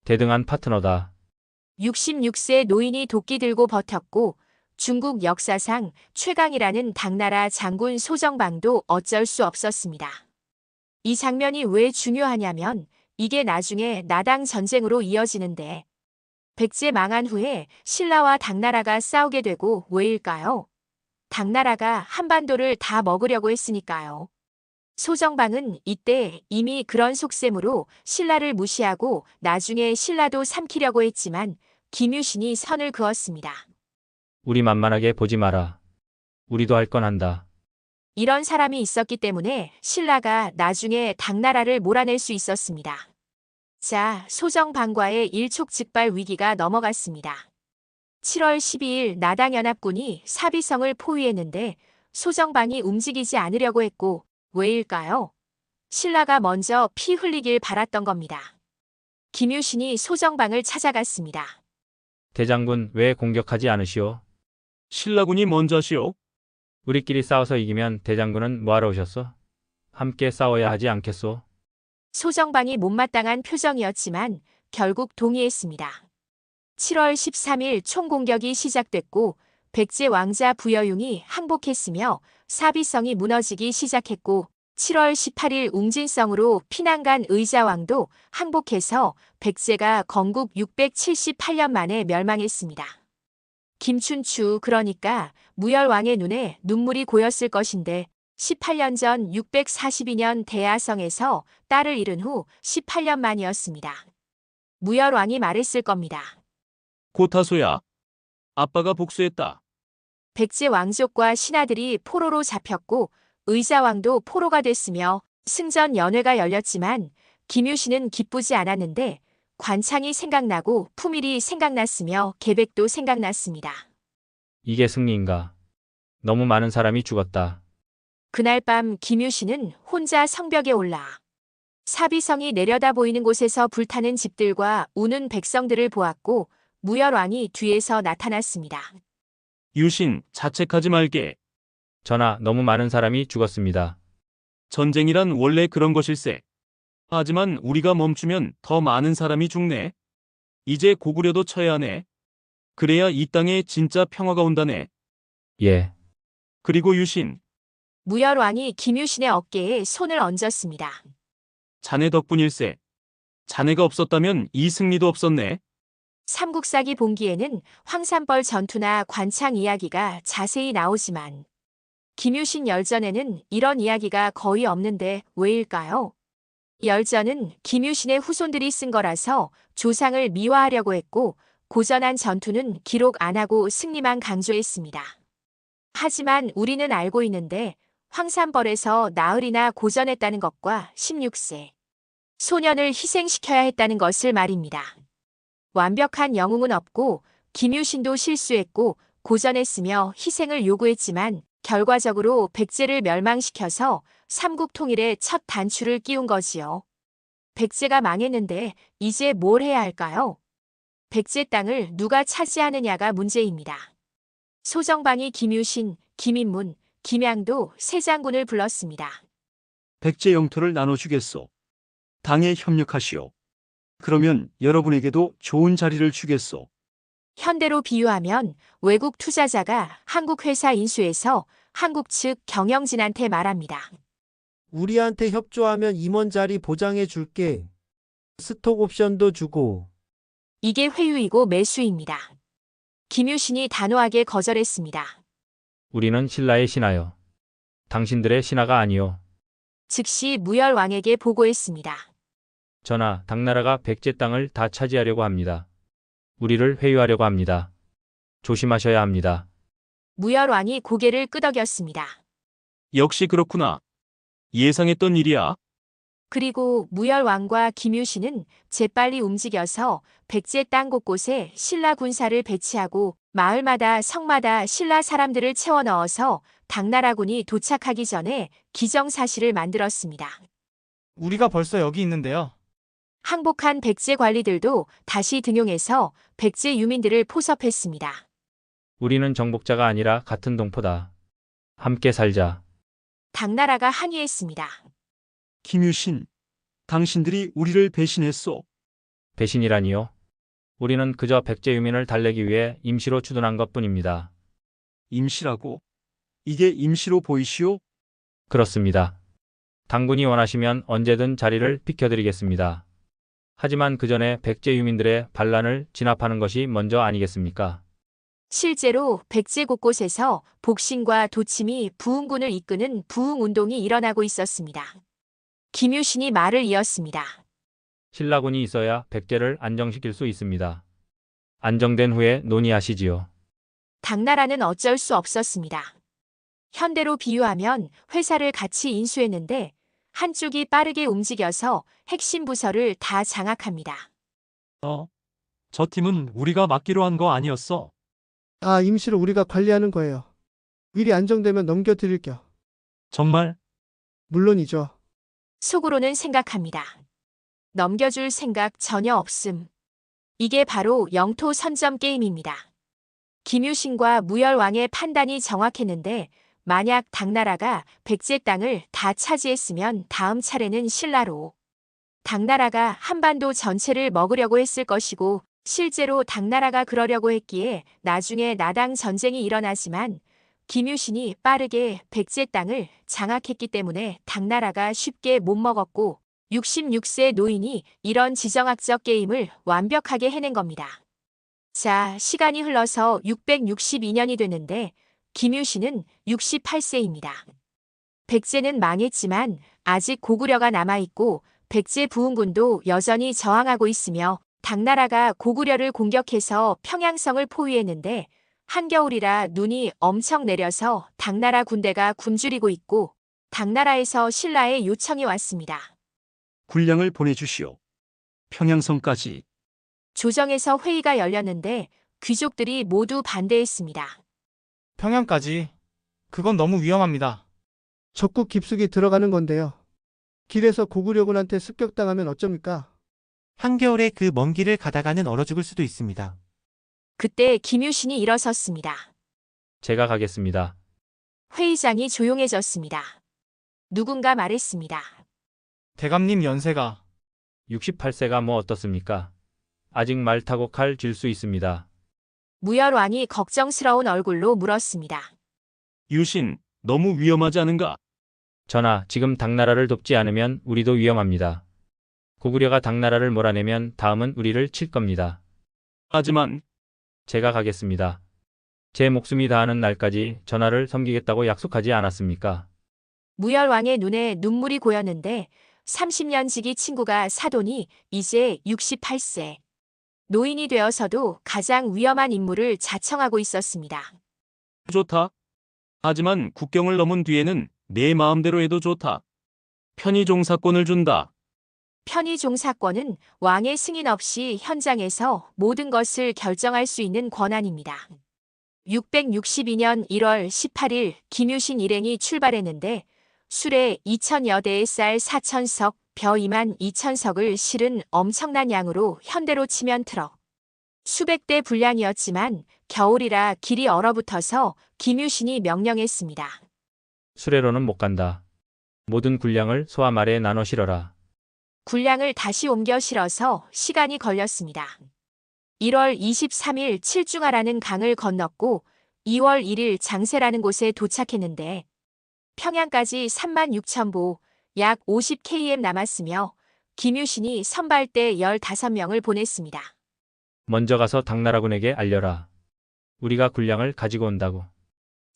Speaker 8: 대등한 파트너다.
Speaker 1: 66세 노인이 도끼 들고 버텼고 중국 역사상 최강이라는 당나라 장군 소정방도 어쩔 수 없었습니다. 이 장면이 왜 중요하냐면 이게 나중에 나당 전쟁으로 이어지는데 백제 망한 후에 신라와 당나라가 싸우게 되고 왜일까요? 당나라가 한반도를 다 먹으려고 했으니까요. 소정방은 이때 이미 그런 속셈으로 신라를 무시하고 나중에 신라도 삼키려고 했지만 김유신이 선을 그었습니다.
Speaker 8: 우리 만만하게 보지 마라. 우리도 할 건 한다.
Speaker 1: 이런 사람이 있었기 때문에 신라가 나중에 당나라를 몰아낼 수 있었습니다. 자, 소정방과의 일촉즉발 위기가 넘어갔습니다. 7월 12일 나당연합군이 사비성을 포위했는데 소정방이 움직이지 않으려고 했고 왜일까요? 신라가 먼저 피 흘리길 바랐던 겁니다. 김유신이 소정방을 찾아갔습니다.
Speaker 8: 대장군 왜 공격하지 않으시오?
Speaker 9: 신라군이 먼저 하시오.
Speaker 8: 우리끼리 싸워서 이기면 대장군은 뭐하러 오셨어? 함께 싸워야 하지 않겠소?
Speaker 1: 소정방이 못마땅한 표정이었지만 결국 동의했습니다. 7월 13일 총공격이 시작됐고 백제 왕자 부여용이 항복했으며 사비성이 무너지기 시작했고 7월 18일 웅진성으로 피난간 의자왕도 항복해서 백제가 건국 678년 만에 멸망했습니다. 김춘추 그러니까 무열왕의 눈에 눈물이 고였을 것인데 18년 전 642년 대야성에서 딸을 잃은 후 18년 만이었습니다. 무열왕이 말했을 겁니다.
Speaker 9: 고타소야. 아빠가 복수했다.
Speaker 1: 백제 왕족과 신하들이 포로로 잡혔고 의자왕도 포로가 됐으며 승전 연회가 열렸지만 김유신은 기쁘지 않았는데 관창이 생각나고 품일이 생각났으며 계백도 생각났습니다.
Speaker 8: 이게 승리인가? 너무 많은 사람이 죽었다.
Speaker 1: 그날 밤 김유신은 혼자 성벽에 올라 사비성이 내려다 보이는 곳에서 불타는 집들과 우는 백성들을 보았고 무열왕이 뒤에서 나타났습니다.
Speaker 9: 유신, 자책하지 말게.
Speaker 8: 전하, 너무 많은 사람이 죽었습니다.
Speaker 9: 전쟁이란 원래 그런 것일세. 하지만 우리가 멈추면 더 많은 사람이 죽네. 이제 고구려도 쳐야 하네. 그래야 이 땅에 진짜 평화가 온다네.
Speaker 8: 예.
Speaker 9: 그리고 유신,
Speaker 1: 무열왕이 김유신의 어깨에 손을 얹었습니다.
Speaker 9: 자네 덕분일세. 자네가 없었다면 이 승리도 없었네.
Speaker 1: 삼국사기 본기에는 황산벌 전투나 관창 이야기가 자세히 나오지만 김유신 열전에는 이런 이야기가 거의 없는데 왜일까요? 열전은 김유신의 후손들이 쓴 거라서 조상을 미화하려고 했고 고전한 전투는 기록 안 하고 승리만 강조했습니다. 하지만 우리는 알고 있는데 황산벌에서 나흘이나 고전했다는 것과 16세 소년을 희생시켜야 했다는 것을 말입니다. 완벽한 영웅은 없고 김유신도 실수했고 고전했으며 희생을 요구했지만 결과적으로 백제를 멸망시켜서 삼국 통일의 첫 단추를 끼운 거지요. 백제가 망했는데 이제 뭘 해야 할까요? 백제 땅을 누가 차지하느냐가 문제입니다. 소정방이 김유신, 김인문, 김양도 세 장군을 불렀습니다.
Speaker 15: 백제 영토를 나눠주겠소. 당에 협력하시오. 그러면 여러분에게도 좋은 자리를 주겠소.
Speaker 1: 현대로 비유하면 외국 투자자가 한국 회사 인수해서 한국 측 경영진한테 말합니다.
Speaker 6: 우리한테 협조하면 임원 자리 보장해 줄게. 스톡 옵션도 주고.
Speaker 1: 이게 회유이고 매수입니다. 김유신이 단호하게 거절했습니다.
Speaker 8: 우리는 신라의 신하요. 당신들의 신하가 아니요.
Speaker 1: 즉시 무열왕에게 보고했습니다.
Speaker 8: 전하, 당나라가 백제 땅을 다 차지하려고 합니다. 우리를 회유하려고 합니다. 조심하셔야 합니다.
Speaker 1: 무열왕이 고개를 끄덕였습니다.
Speaker 9: 역시 그렇구나. 예상했던 일이야.
Speaker 1: 그리고 무열왕과 김유신은 재빨리 움직여서 백제 땅 곳곳에 신라 군사를 배치하고 마을마다 성마다 신라 사람들을 채워 넣어서 당나라군이 도착하기 전에 기정사실을 만들었습니다.
Speaker 4: 우리가 벌써 여기 있는데요.
Speaker 1: 항복한 백제 관리들도 다시 등용해서 백제 유민들을 포섭했습니다.
Speaker 8: 우리는 정복자가 아니라 같은 동포다. 함께 살자.
Speaker 1: 당나라가 항의했습니다.
Speaker 15: 김유신, 당신들이 우리를 배신했소.
Speaker 8: 배신이라니요? 우리는 그저 백제 유민을 달래기 위해 임시로 추둔한 것뿐입니다.
Speaker 15: 임시라고? 이게 임시로 보이시오?
Speaker 8: 그렇습니다. 당군이 원하시면 언제든 자리를 비켜드리겠습니다. 하지만 그 전에 백제 유민들의 반란을 진압하는 것이 먼저 아니겠습니까?
Speaker 1: 실제로 백제 곳곳에서 복신과 도침이 부흥군을 이끄는 부흥운동이 일어나고 있었습니다. 김유신이 말을 이었습니다.
Speaker 8: 신라군이 있어야 백제를 안정시킬 수 있습니다. 안정된 후에 논의하시지요.
Speaker 1: 당나라는 어쩔 수 없었습니다. 현대로 비유하면 회사를 같이 인수했는데 한쪽이 빠르게 움직여서 핵심 부서를 다 장악합니다.
Speaker 5: 저 팀은 우리가 맡기로 한 거 아니었어?
Speaker 12: 아, 임시로 우리가 관리하는 거예요. 일이 안정되면 넘겨드릴게요.
Speaker 5: 정말?
Speaker 12: 물론이죠.
Speaker 1: 속으로는 생각합니다. 넘겨줄 생각 전혀 없음. 이게 바로 영토 선점 게임입니다. 김유신과 무열왕의 판단이 정확했는데 만약 당나라가 백제 땅을 다 차지했으면 다음 차례는 신라로. 당나라가 한반도 전체를 먹으려고 했을 것이고 실제로 당나라가 그러려고 했기에 나중에 나당 전쟁이 일어나지만 김유신이 빠르게 백제 땅을 장악했기 때문에 당나라가 쉽게 못 먹었고 66세 노인이 이런 지정학적 게임을 완벽하게 해낸 겁니다. 자, 시간이 흘러서 662년이 되는데 김유신은 68세입니다. 백제는 망했지만 아직 고구려가 남아있고 백제 부흥군도 여전히 저항하고 있으며 당나라가 고구려를 공격해서 평양성을 포위했는데 한겨울이라 눈이 엄청 내려서 당나라 군대가 굶주리고 있고 당나라에서 신라의 요청이 왔습니다.
Speaker 15: 군량을 보내주시오. 평양성까지.
Speaker 1: 조정에서 회의가 열렸는데 귀족들이 모두 반대했습니다.
Speaker 4: 평양까지. 그건 너무 위험합니다.
Speaker 12: 적국 깊숙이 들어가는 건데요. 길에서 고구려군한테 습격당하면 어쩝니까?
Speaker 3: 한겨울에 그 먼 길을 가다가는 얼어 죽을 수도 있습니다.
Speaker 1: 그때 김유신이 일어섰습니다.
Speaker 8: 제가 가겠습니다.
Speaker 1: 회의장이 조용해졌습니다. 누군가 말했습니다.
Speaker 3: 대감님 연세가
Speaker 8: 68세가 뭐 어떻습니까? 아직 말 타고 칼 쥘 수 있습니다.
Speaker 1: 무열왕이 걱정스러운 얼굴로 물었습니다.
Speaker 9: 유신, 너무 위험하지 않은가?
Speaker 8: 전하, 지금 당나라를 돕지 않으면 우리도 위험합니다. 고구려가 당나라를 몰아내면 다음은 우리를 칠 겁니다.
Speaker 9: 하지만
Speaker 8: 제가 가겠습니다. 제 목숨이 다하는 날까지 전하를 섬기겠다고 약속하지 않았습니까?
Speaker 1: 무열왕의 눈에 눈물이 고였는데 30년 지기 친구가 사돈이 이제 68세. 노인이 되어서도 가장 위험한 임무를 자청하고 있었습니다.
Speaker 9: 좋다. 하지만 국경을 넘은 뒤에는 내 마음대로 해도 좋다. 편의 종사권을 준다.
Speaker 1: 편의 종사권은 왕의 승인 없이 현장에서 모든 것을 결정할 수 있는 권한입니다. 662년 1월 18일 김유신 일행이 출발했는데 수레 2000여 대의 쌀 4000석, 벼 2만 2000석을 실은 엄청난 양으로 현대로 치면 트럭. 수백 대 분량이었지만 겨울이라 길이 얼어붙어서 김유신이 명령했습니다.
Speaker 8: 수레로는 못 간다. 모든 군량을 소함 아래에 나눠 실어라.
Speaker 1: 군량을 다시 옮겨 실어서 시간이 걸렸습니다. 1월 23일 칠중하라는 강을 건넜고 2월 1일 장세라는 곳에 도착했는데 평양까지 36,000보, 약 50km 남았으며 김유신이 선발대 15명을 보냈습니다.
Speaker 8: 먼저 가서 당나라군에게 알려라. 우리가 군량을 가지고 온다고.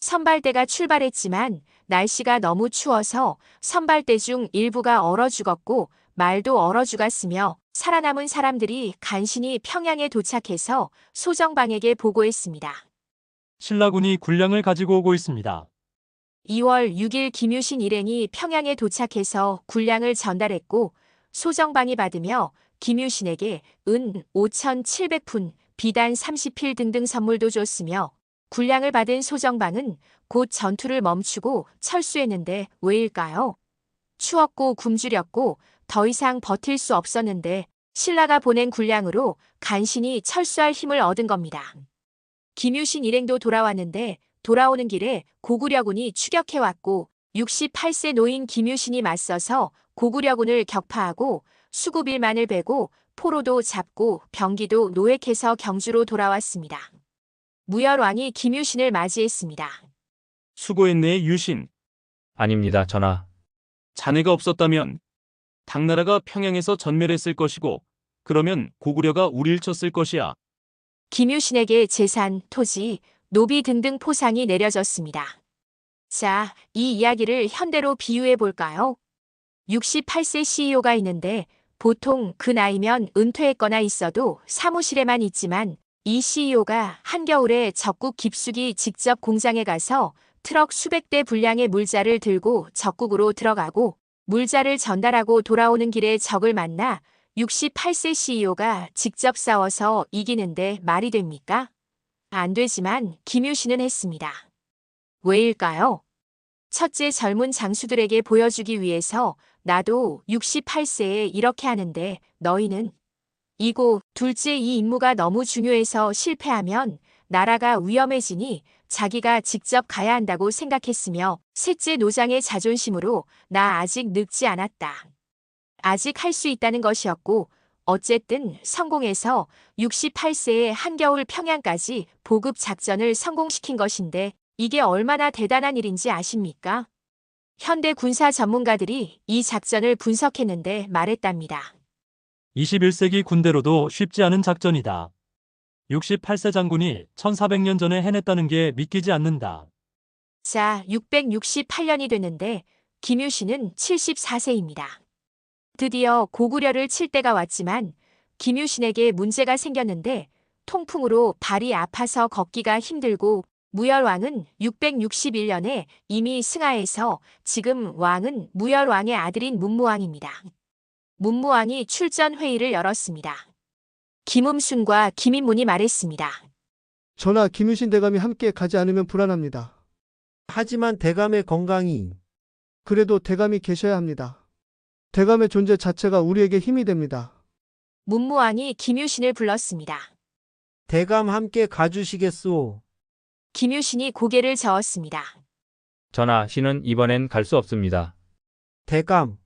Speaker 1: 선발대가 출발했지만 날씨가 너무 추워서 선발대 중 일부가 얼어 죽었고 말도 얼어 죽었으며 살아남은 사람들이 간신히 평양에 도착해서 소정방에게 보고했습니다.
Speaker 5: 신라군이 군량을 가지고 오고 있습니다.
Speaker 1: 2월 6일 김유신 일행이 평양에 도착해서 군량을 전달했고 소정방이 받으며 김유신에게 은 5,700푼, 비단 30필 등등 선물도 줬으며 군량을 받은 소정방은 곧 전투를 멈추고 철수했는데 왜일까요? 추웠고 굶주렸고 더 이상 버틸 수 없었는데 신라가 보낸 군량으로 간신히 철수할 힘을 얻은 겁니다. 김유신 일행도 돌아왔는데 돌아오는 길에 고구려군이 추격해왔고 68세 노인 김유신이 맞서서 고구려군을 격파하고 수구빌만을 베고 포로도 잡고 병기도 노획해서 경주로 돌아왔습니다. 무열왕이 김유신을 맞이했습니다.
Speaker 9: 수고했네, 유신.
Speaker 8: 아닙니다, 전하.
Speaker 9: 자네가 없었다면 당나라가 평양에서 전멸했을 것이고 그러면 고구려가 우릴 쳤을 것이야.
Speaker 1: 김유신에게 재산, 토지, 노비 등등 포상이 내려졌습니다. 자, 이 이야기를 현대로 비유해 볼까요? 68세 CEO가 있는데 보통 그 나이면 은퇴했거나 있어도 사무실에만 있지만 이 CEO가 한겨울에 적국 깊숙이 직접 공장에 가서 트럭 수백 대 분량의 물자를 들고 적국으로 들어가고 물자를 전달하고 돌아오는 길에 적을 만나 68세 CEO가 직접 싸워서 이기는데 말이 됩니까? 안 되지만 김유신은 했습니다. 왜일까요? 첫째, 젊은 장수들에게 보여주기 위해서 나도 68세에 이렇게 하는데 너희는 이고, 둘째, 이 임무가 너무 중요해서 실패하면 나라가 위험해지니 자기가 직접 가야 한다고 생각했으며 셋째, 노장의 자존심으로 나 아직 늙지 않았다. 아직 할 수 있다는 것이었고 어쨌든 성공해서 68세에 한겨울 평양까지 보급 작전을 성공시킨 것인데 이게 얼마나 대단한 일인지 아십니까? 현대 군사 전문가들이 이 작전을 분석했는데 말했답니다.
Speaker 5: 21세기 군대로도 쉽지 않은 작전이다. 68세 장군이 1400년 전에 해냈다는 게 믿기지 않는다.
Speaker 1: 자, 668년이 됐는데 김유신은 74세입니다. 드디어 고구려를 칠 때가 왔지만 김유신에게 문제가 생겼는데 통풍으로 발이 아파서 걷기가 힘들고 무열왕은 661년에 이미 승하해서 지금 왕은 무열왕의 아들인 문무왕입니다. 문무왕이 출전 회의를 열었습니다. 김음순과 김인문이 말했습니다.
Speaker 12: 전하, 김유신 대감이 함께 가지 않으면 불안합니다.
Speaker 6: 하지만 대감의 건강이
Speaker 12: 그래도 대감이 계셔야 합니다. 대감의 존재 자체가 우리에게 힘이 됩니다.
Speaker 1: 문무왕이 김유신을 불렀습니다.
Speaker 6: 대감 함께 가주시겠소?
Speaker 1: 김유신이 고개를 저었습니다.
Speaker 8: 전하, 신은 이번엔 갈 수 없습니다.
Speaker 6: 대감,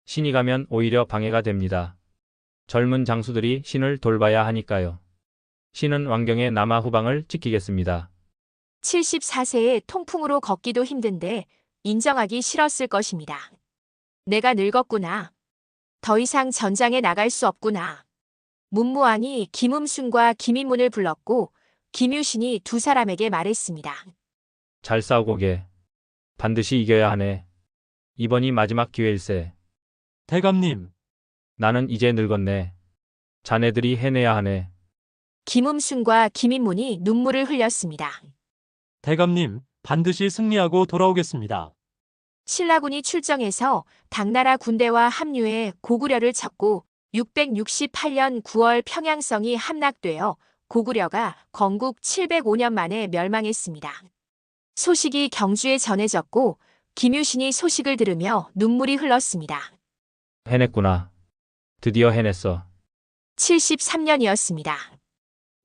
Speaker 8: 신이 가면 오히려 방해가 됩니다. 젊은 장수들이 신을 돌봐야 하니까요. 신은 왕경의 남아 후방을 지키겠습니다.
Speaker 1: 74세에 통풍으로 걷기도 힘든데 인정하기 싫었을 것입니다. 내가 늙었구나. 더 이상 전장에 나갈 수 없구나. 문무왕이 김음순과 김인문을 불렀고 김유신이 두 사람에게 말했습니다.
Speaker 8: 잘 싸우고 게. 반드시 이겨야 하네. 이번이 마지막 기회일세.
Speaker 5: 대감님,
Speaker 8: 나는 이제 늙었네. 자네들이 해내야 하네.
Speaker 1: 김음순과 김인문이 눈물을 흘렸습니다.
Speaker 5: 대감님, 반드시 승리하고 돌아오겠습니다.
Speaker 1: 신라군이 출정해서 당나라 군대와 합류해 고구려를 쳤고 668년 9월 평양성이 함락되어 고구려가 건국 705년 만에 멸망했습니다. 소식이 경주에 전해졌고 김유신이 소식을 들으며 눈물이 흘렀습니다.
Speaker 8: 해냈구나. 드디어 해냈어.
Speaker 1: 73년이었습니다.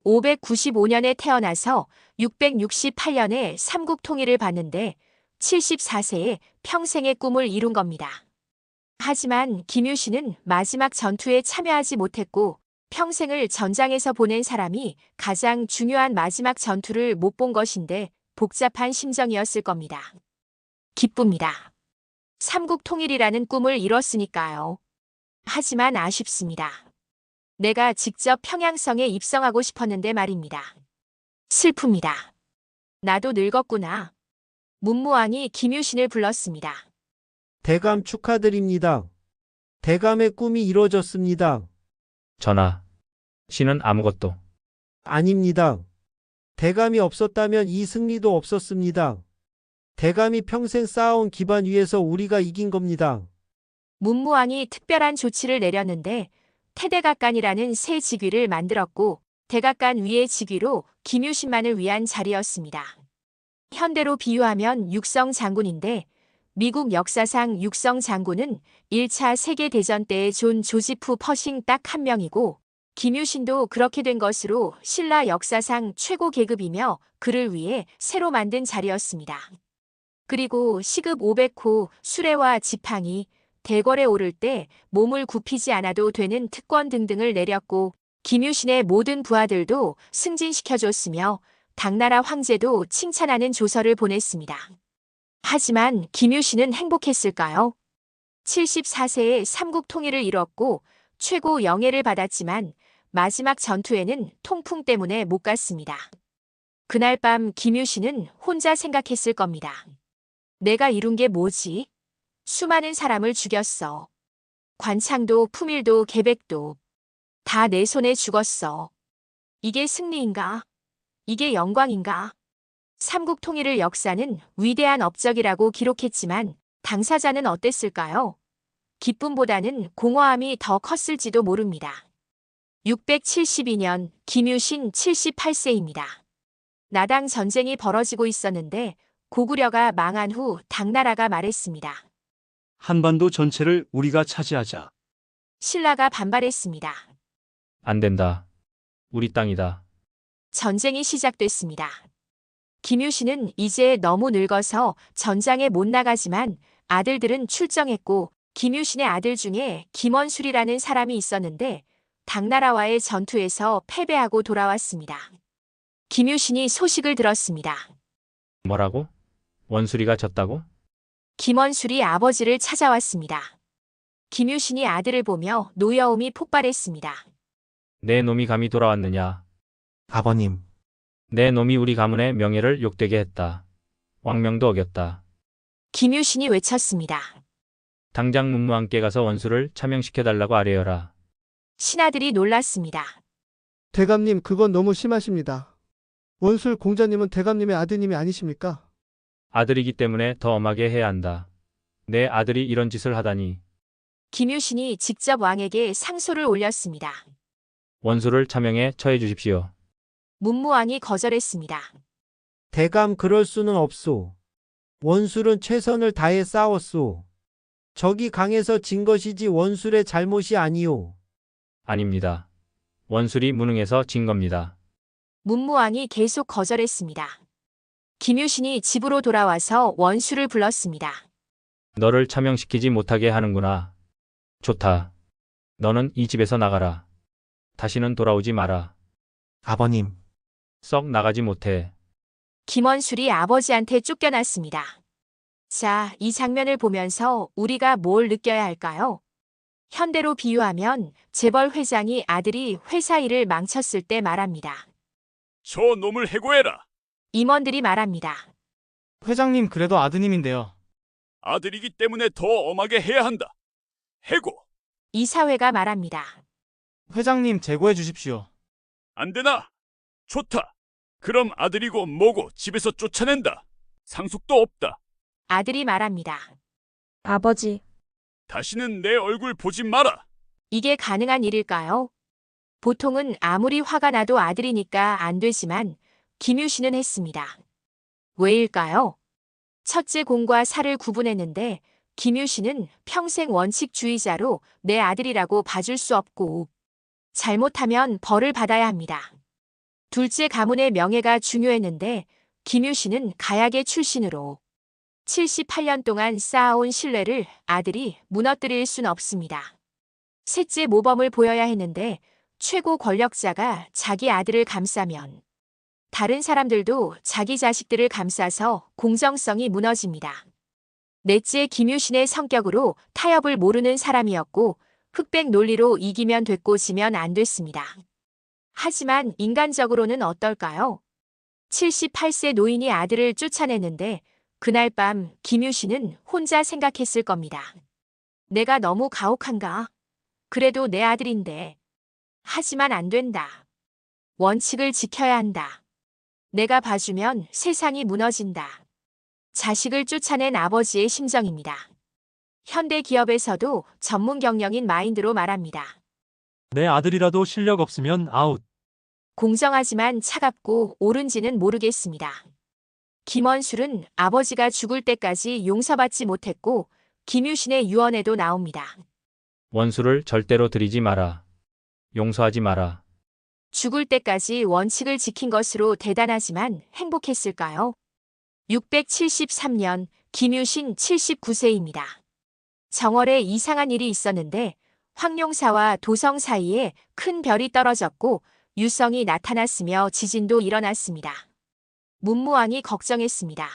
Speaker 1: 595년에 태어나서 668년에 삼국 통일을 받는데 74세에 평생의 꿈을 이룬 겁니다. 하지만 김유신은 마지막 전투에 참여하지 못했고 평생을 전장에서 보낸 사람이 가장 중요한 마지막 전투를 못 본 것인데 복잡한 심정이었을 겁니다. 기쁩니다. 삼국 통일이라는 꿈을 이뤘으니까요. 하지만 아쉽습니다. 내가 직접 평양성에 입성하고 싶었는데 말입니다. 슬픕니다. 나도 늙었구나. 문무왕이 김유신을 불렀습니다.
Speaker 6: 대감 축하드립니다. 대감의 꿈이 이루어졌습니다.
Speaker 8: 전하, 신은 아무것도.
Speaker 6: 아닙니다. 대감이 없었다면 이 승리도 없었습니다. 대감이 평생 쌓아온 기반 위에서 우리가 이긴 겁니다.
Speaker 1: 문무왕이 특별한 조치를 내렸는데 태대각간이라는 새 직위를 만들었고 대각간 위의 직위로 김유신만을 위한 자리였습니다. 현대로 비유하면 육성 장군인데 미국 역사상 육성 장군은 1차 세계대전 때의 존 조지프 퍼싱 딱 한 명이고 김유신도 그렇게 된 것으로 신라 역사상 최고 계급이며 그를 위해 새로 만든 자리였습니다. 그리고 시급 500호 수레와 지팡이, 대궐에 오를 때 몸을 굽히지 않아도 되는 특권 등등을 내렸고 김유신의 모든 부하들도 승진시켜줬으며 당나라 황제도 칭찬하는 조서를 보냈습니다. 하지만 김유신은 행복했을까요? 74세에 삼국 통일을 이뤘고 최고 영예를 받았지만 마지막 전투에는 통풍 때문에 못 갔습니다. 그날 밤 김유신은 혼자 생각했을 겁니다. 내가 이룬 게 뭐지? 수많은 사람을 죽였어. 관창도 품일도 계백도 다 내 손에 죽었어. 이게 승리인가? 이게 영광인가? 삼국 통일의 역사는 위대한 업적이라고 기록했지만 당사자는 어땠을까요? 기쁨보다는 공허함이 더 컸을지도 모릅니다. 672년 김유신 78세입니다. 나당 전쟁이 벌어지고 있었는데 고구려가 망한 후 당나라가 말했습니다.
Speaker 15: 한반도 전체를 우리가 차지하자.
Speaker 1: 신라가 반발했습니다.
Speaker 8: 안 된다. 우리 땅이다.
Speaker 1: 전쟁이 시작됐습니다. 김유신은 이제 너무 늙어서 전장에 못 나가지만 아들들은 출정했고 김유신의 아들 중에 김원술이라는 사람이 있었는데 당나라와의 전투에서 패배하고 돌아왔습니다. 김유신이 소식을 들었습니다.
Speaker 8: 뭐라고? 원수리가 졌다고?
Speaker 1: 김원술이 아버지를 찾아왔습니다. 김유신이 아들을 보며 노여움이 폭발했습니다.
Speaker 8: 내 놈이 감히 돌아왔느냐?
Speaker 3: 아버님,
Speaker 8: 내 놈이 우리 가문의 명예를 욕되게 했다. 왕명도 어겼다.
Speaker 1: 김유신이 외쳤습니다.
Speaker 8: 당장 문무왕께 가서 원수를 차명시켜달라고 아뢰어라.
Speaker 1: 신하들이 놀랐습니다.
Speaker 12: 대감님, 그건 너무 심하십니다. 원술 공자님은 대감님의 아드님이 아니십니까?
Speaker 8: 아들이기 때문에 더 엄하게 해야 한다. 내 아들이 이런 짓을 하다니.
Speaker 1: 김유신이 직접 왕에게 상소를 올렸습니다.
Speaker 8: 원수를 차명에 처해 주십시오.
Speaker 1: 문무왕이 거절했습니다.
Speaker 6: 대감 그럴 수는 없소. 원술은 최선을 다해 싸웠소. 적이 강해서 진 것이지 원술의 잘못이 아니오.
Speaker 8: 아닙니다. 원술이 무능해서 진 겁니다.
Speaker 1: 문무왕이 계속 거절했습니다. 김유신이 집으로 돌아와서 원수를 불렀습니다.
Speaker 8: 너를 차명시키지 못하게 하는구나. 좋다. 너는 이 집에서 나가라. 다시는 돌아오지 마라.
Speaker 3: 아버님,
Speaker 8: 썩 나가지 못해.
Speaker 1: 김원술이 아버지한테 쫓겨났습니다. 자, 이 장면을 보면서 우리가 뭘 느껴야 할까요? 현대로 비유하면 재벌 회장이 아들이 회사 일을 망쳤을 때 말합니다.
Speaker 7: 저 놈을 해고해라.
Speaker 1: 임원들이 말합니다.
Speaker 4: 회장님, 그래도 아드님인데요.
Speaker 7: 아들이기 때문에 더 엄하게 해야 한다. 해고.
Speaker 1: 이사회가 말합니다.
Speaker 4: 회장님, 재고해 주십시오.
Speaker 7: 안 되나? 좋다. 그럼 아들이고 뭐고 집에서 쫓아낸다. 상속도 없다.
Speaker 1: 아들이 말합니다.
Speaker 16: 아버지,
Speaker 7: 다시는 내 얼굴 보지 마라.
Speaker 1: 이게 가능한 일일까요? 보통은 아무리 화가 나도 아들이니까 안 되지만 김유신은 했습니다. 왜일까요? 첫째 공과 사를 구분했는데 김유신은 평생 원칙주의자로 내 아들이라고 봐줄 수 없고 잘못하면 벌을 받아야 합니다. 둘째 가문의 명예가 중요했는데 김유신은 가야계 출신으로 78년 동안 쌓아온 신뢰를 아들이 무너뜨릴 순 없습니다. 셋째 모범을 보여야 했는데 최고 권력자가 자기 아들을 감싸면 다른 사람들도 자기 자식들을 감싸서 공정성이 무너집니다. 넷째 김유신의 성격으로 타협을 모르는 사람이었고 흑백 논리로 이기면 됐고 지면 안 됐습니다. 하지만 인간적으로는 어떨까요? 78세 노인이 아들을 쫓아내는데 그날 밤 김유신은 혼자 생각했을 겁니다. 내가 너무 가혹한가? 그래도 내 아들인데. 하지만 안 된다. 원칙을 지켜야 한다. 내가 봐주면 세상이 무너진다. 자식을 쫓아낸 아버지의 심정입니다. 현대 기업에서도 전문 경영인 마인드로 말합니다.
Speaker 5: 내 아들이라도 실력 없으면 아웃.
Speaker 1: 공정하지만 차갑고 옳은지는 모르겠습니다. 김원술은 아버지가 죽을 때까지 용서받지 못했고 김유신의 유언에도 나옵니다.
Speaker 8: 원수를 절대로 들이지 마라. 용서하지 마라.
Speaker 1: 죽을 때까지 원칙을 지킨 것으로 대단하지만 행복했을까요? 673년 김유신 79세입니다. 정월에 이상한 일이 있었는데 황룡사와 도성 사이에 큰 별이 떨어졌고 유성이 나타났으며 지진도 일어났습니다. 문무왕이 걱정했습니다.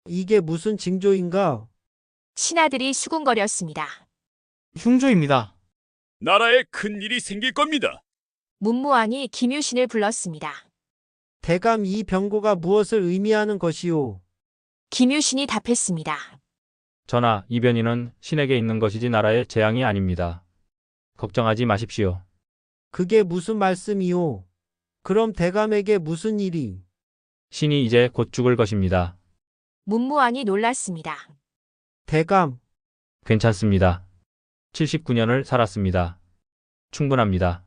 Speaker 6: 이게 무슨 징조인가?
Speaker 1: 신하들이 수군거렸습니다.
Speaker 4: 흉조입니다.
Speaker 7: 나라에 큰 일이 생길 겁니다.
Speaker 1: 문무왕이 김유신을 불렀습니다.
Speaker 6: 대감 이 병고가 무엇을 의미하는 것이오?
Speaker 1: 김유신이 답했습니다.
Speaker 8: 전하, 이 변이는 신에게 있는 것이지 나라의 재앙이 아닙니다. 걱정하지 마십시오.
Speaker 6: 그게 무슨 말씀이오? 그럼 대감에게 무슨 일이?
Speaker 8: 신이 이제 곧 죽을 것입니다.
Speaker 1: 문무왕이 놀랐습니다.
Speaker 6: 대감,
Speaker 8: 괜찮습니다. 79년을 살았습니다. 충분합니다.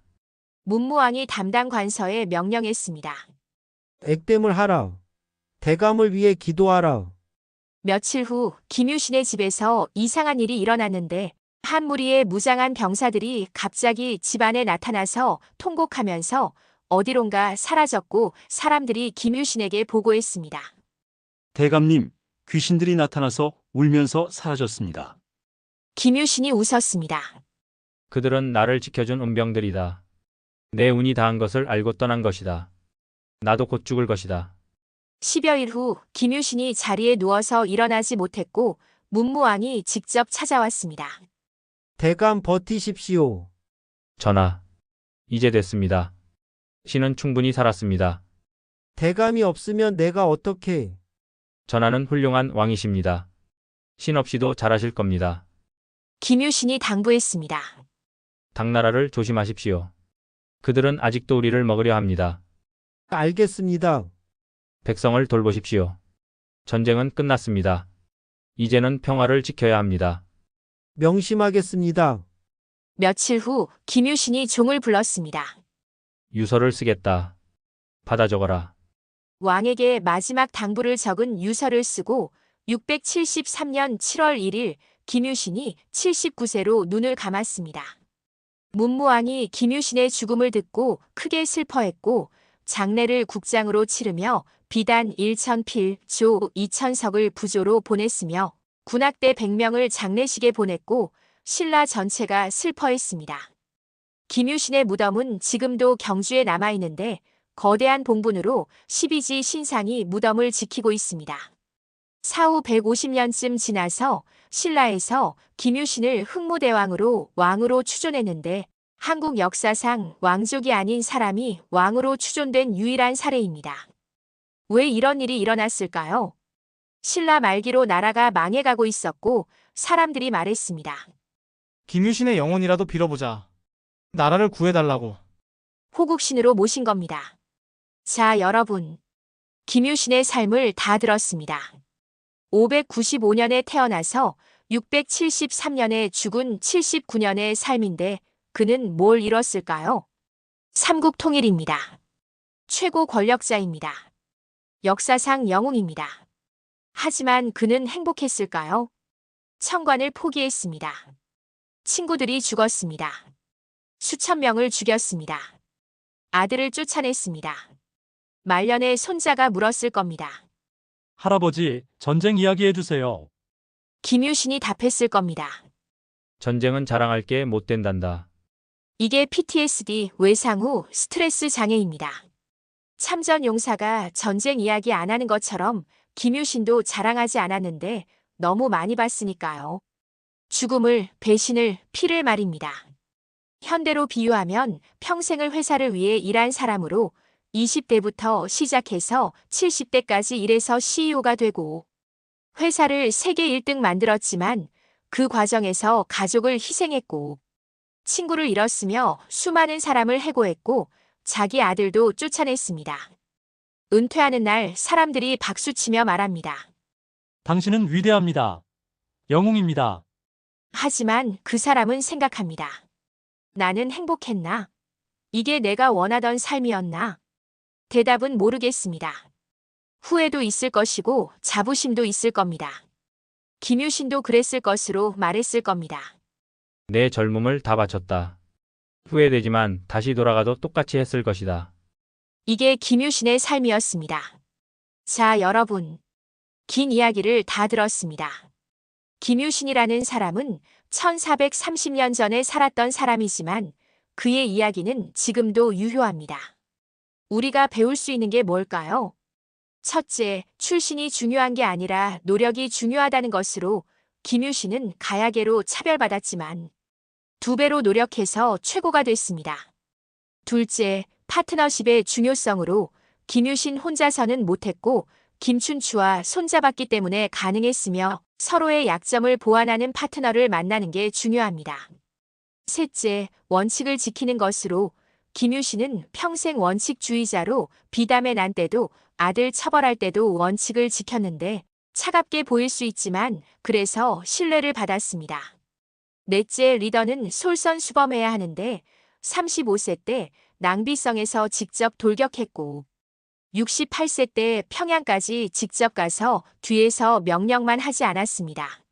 Speaker 1: 문무왕이 담당 관서에 명령했습니다.
Speaker 6: 액땜을 하라. 대감을 위해 기도하라.
Speaker 1: 며칠 후 김유신의 집에서 이상한 일이 일어났는데 한 무리의 무장한 병사들이 갑자기 집 안에 나타나서 통곡하면서 어디론가 사라졌고 사람들이 김유신에게 보고했습니다.
Speaker 15: 대감님, 귀신들이 나타나서 울면서 사라졌습니다.
Speaker 1: 김유신이 웃었습니다.
Speaker 8: 그들은 나를 지켜준 은병들이다. 내 운이 다한 것을 알고 떠난 것이다. 나도 곧 죽을 것이다.
Speaker 1: 10여일 후 김유신이 자리에 누워서 일어나지 못했고 문무왕이 직접 찾아왔습니다.
Speaker 6: 대감 버티십시오.
Speaker 8: 전하, 이제 됐습니다. 신은 충분히 살았습니다.
Speaker 6: 대감이 없으면 내가 어떻게?
Speaker 8: 전하는 훌륭한 왕이십니다. 신 없이도 잘하실 겁니다.
Speaker 1: 김유신이 당부했습니다.
Speaker 8: 당나라를 조심하십시오. 그들은 아직도 우리를 먹으려 합니다.
Speaker 6: 알겠습니다.
Speaker 8: 백성을 돌보십시오. 전쟁은 끝났습니다. 이제는 평화를 지켜야 합니다.
Speaker 6: 명심하겠습니다.
Speaker 1: 며칠 후 김유신이 종을 불렀습니다.
Speaker 8: 유서를 쓰겠다. 받아 적어라.
Speaker 1: 왕에게 마지막 당부를 적은 유서를 쓰고 673년 7월 1일 김유신이 79세로 눈을 감았습니다. 문무왕이 김유신의 죽음을 듣고 크게 슬퍼했고 장례를 국장으로 치르며 비단 1,000필, 조 2,000석을 부조로 보냈으며 군악대 100명을 장례식에 보냈고 신라 전체가 슬퍼했습니다. 김유신의 무덤은 지금도 경주에 남아있는데 거대한 봉분으로 12지 신상이 무덤을 지키고 있습니다. 사후 150년쯤 지나서 신라에서 김유신을 흥무대왕으로 왕으로 추존했는데 한국 역사상 왕족이 아닌 사람이 왕으로 추존된 유일한 사례입니다. 왜 이런 일이 일어났을까요? 신라 말기로 나라가 망해가고 있었고 사람들이 말했습니다.
Speaker 4: 김유신의 영혼이라도 빌어보자. 나라를 구해달라고.
Speaker 1: 호국신으로 모신 겁니다. 자, 여러분. 김유신의 삶을 다 들었습니다. 595년에 태어나서 673년에 죽은 79년의 삶인데 그는 뭘 이뤘을까요? 삼국 통일입니다. 최고 권력자입니다. 역사상 영웅입니다. 하지만 그는 행복했을까요? 청관을 포기했습니다. 친구들이 죽었습니다. 수천 명을 죽였습니다. 아들을 쫓아냈습니다. 말년에 손자가 물었을 겁니다.
Speaker 5: 할아버지, 전쟁 이야기 해주세요.
Speaker 1: 김유신이 답했을 겁니다.
Speaker 8: 전쟁은 자랑할 게 못 된단다.
Speaker 1: 이게 PTSD 외상 후 스트레스 장애입니다. 참전 용사가 전쟁 이야기 안 하는 것처럼 김유신도 자랑하지 않았는데 너무 많이 봤으니까요. 죽음을, 배신을, 피를 말입니다. 현대로 비유하면 평생을 회사를 위해 일한 사람으로 20대부터 시작해서 70대까지 일해서 CEO가 되고 회사를 세계 1등 만들었지만 그 과정에서 가족을 희생했고 친구를 잃었으며 수많은 사람을 해고했고 자기 아들도 쫓아냈습니다. 은퇴하는 날 사람들이 박수치며 말합니다.
Speaker 5: 당신은 위대합니다. 영웅입니다.
Speaker 1: 하지만 그 사람은 생각합니다. 나는 행복했나? 이게 내가 원하던 삶이었나? 대답은 모르겠습니다. 후회도 있을 것이고 자부심도 있을 겁니다. 김유신도 그랬을 것으로 말했을 겁니다.
Speaker 8: 내 젊음을 다 바쳤다. 후회되지만 다시 돌아가도 똑같이 했을 것이다.
Speaker 1: 이게 김유신의 삶이었습니다. 자, 여러분. 긴 이야기를 다 들었습니다. 김유신이라는 사람은 1430년 전에 살았던 사람이지만 그의 이야기는 지금도 유효합니다. 우리가 배울 수 있는 게 뭘까요? 첫째, 출신이 중요한 게 아니라 노력이 중요하다는 것으로 김유신은 가야계로 차별받았지만 2배로 노력해서 최고가 됐습니다. 둘째, 파트너십의 중요성으로 김유신 혼자서는 못했고 김춘추와 손잡았기 때문에 가능했으며 서로의 약점을 보완하는 파트너를 만나는 게 중요합니다. 셋째, 원칙을 지키는 것으로 김유신은 평생 원칙주의자로 비담에 난 때도 아들 처벌할 때도 원칙을 지켰는데 차갑게 보일 수 있지만 그래서 신뢰를 받았습니다. 넷째, 리더는 솔선수범해야 하는데 35세 때 낭비성에서 직접 돌격했고 68세 때 평양까지 직접 가서 뒤에서 명령만 하지 않았습니다.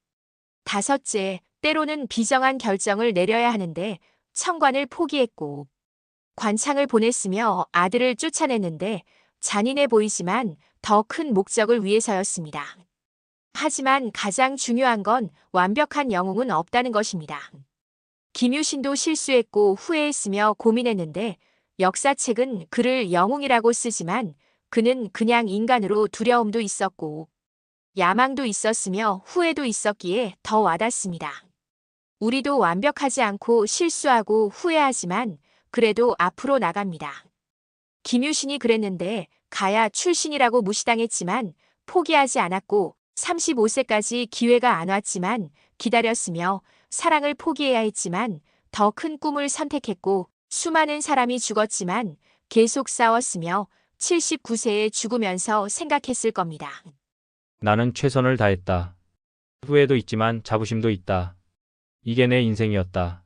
Speaker 1: 다섯째, 때로는 비정한 결정을 내려야 하는데 청관을 포기했고 관창을 보냈으며 아들을 쫓아냈는데 잔인해 보이지만 더 큰 목적을 위해서였습니다. 하지만 가장 중요한 건 완벽한 영웅은 없다는 것입니다. 김유신도 실수했고 후회했으며 고민했는데 역사책은 그를 영웅이라고 쓰지만 그는 그냥 인간으로 두려움도 있었고 야망도 있었으며 후회도 있었기에 더 와닿습니다. 우리도 완벽하지 않고 실수하고 후회하지만 그래도 앞으로 나갑니다. 김유신이 그랬는데 가야 출신이라고 무시당했지만 포기하지 않았고 35세까지 기회가 안 왔지만 기다렸으며 사랑을 포기해야 했지만 더 큰 꿈을 선택했고 수많은 사람이 죽었지만 계속 싸웠으며 79세에 죽으면서 생각했을 겁니다.
Speaker 8: 나는 최선을 다했다. 후회도 있지만 자부심도 있다. 이게 내 인생이었다.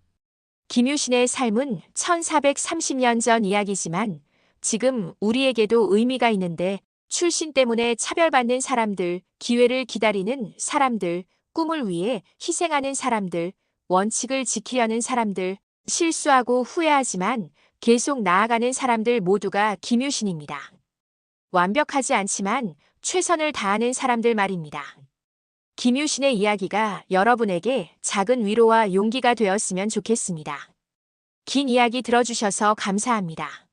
Speaker 1: 김유신의 삶은 1430년 전 이야기지만 지금 우리에게도 의미가 있는데 출신 때문에 차별받는 사람들, 기회를 기다리는 사람들, 꿈을 위해 희생하는 사람들, 원칙을 지키려는 사람들, 실수하고 후회하지만 계속 나아가는 사람들 모두가 김유신입니다. 완벽하지 않지만 최선을 다하는 사람들 말입니다. 김유신의 이야기가 여러분에게 작은 위로와 용기가 되었으면 좋겠습니다. 긴 이야기 들어주셔서 감사합니다.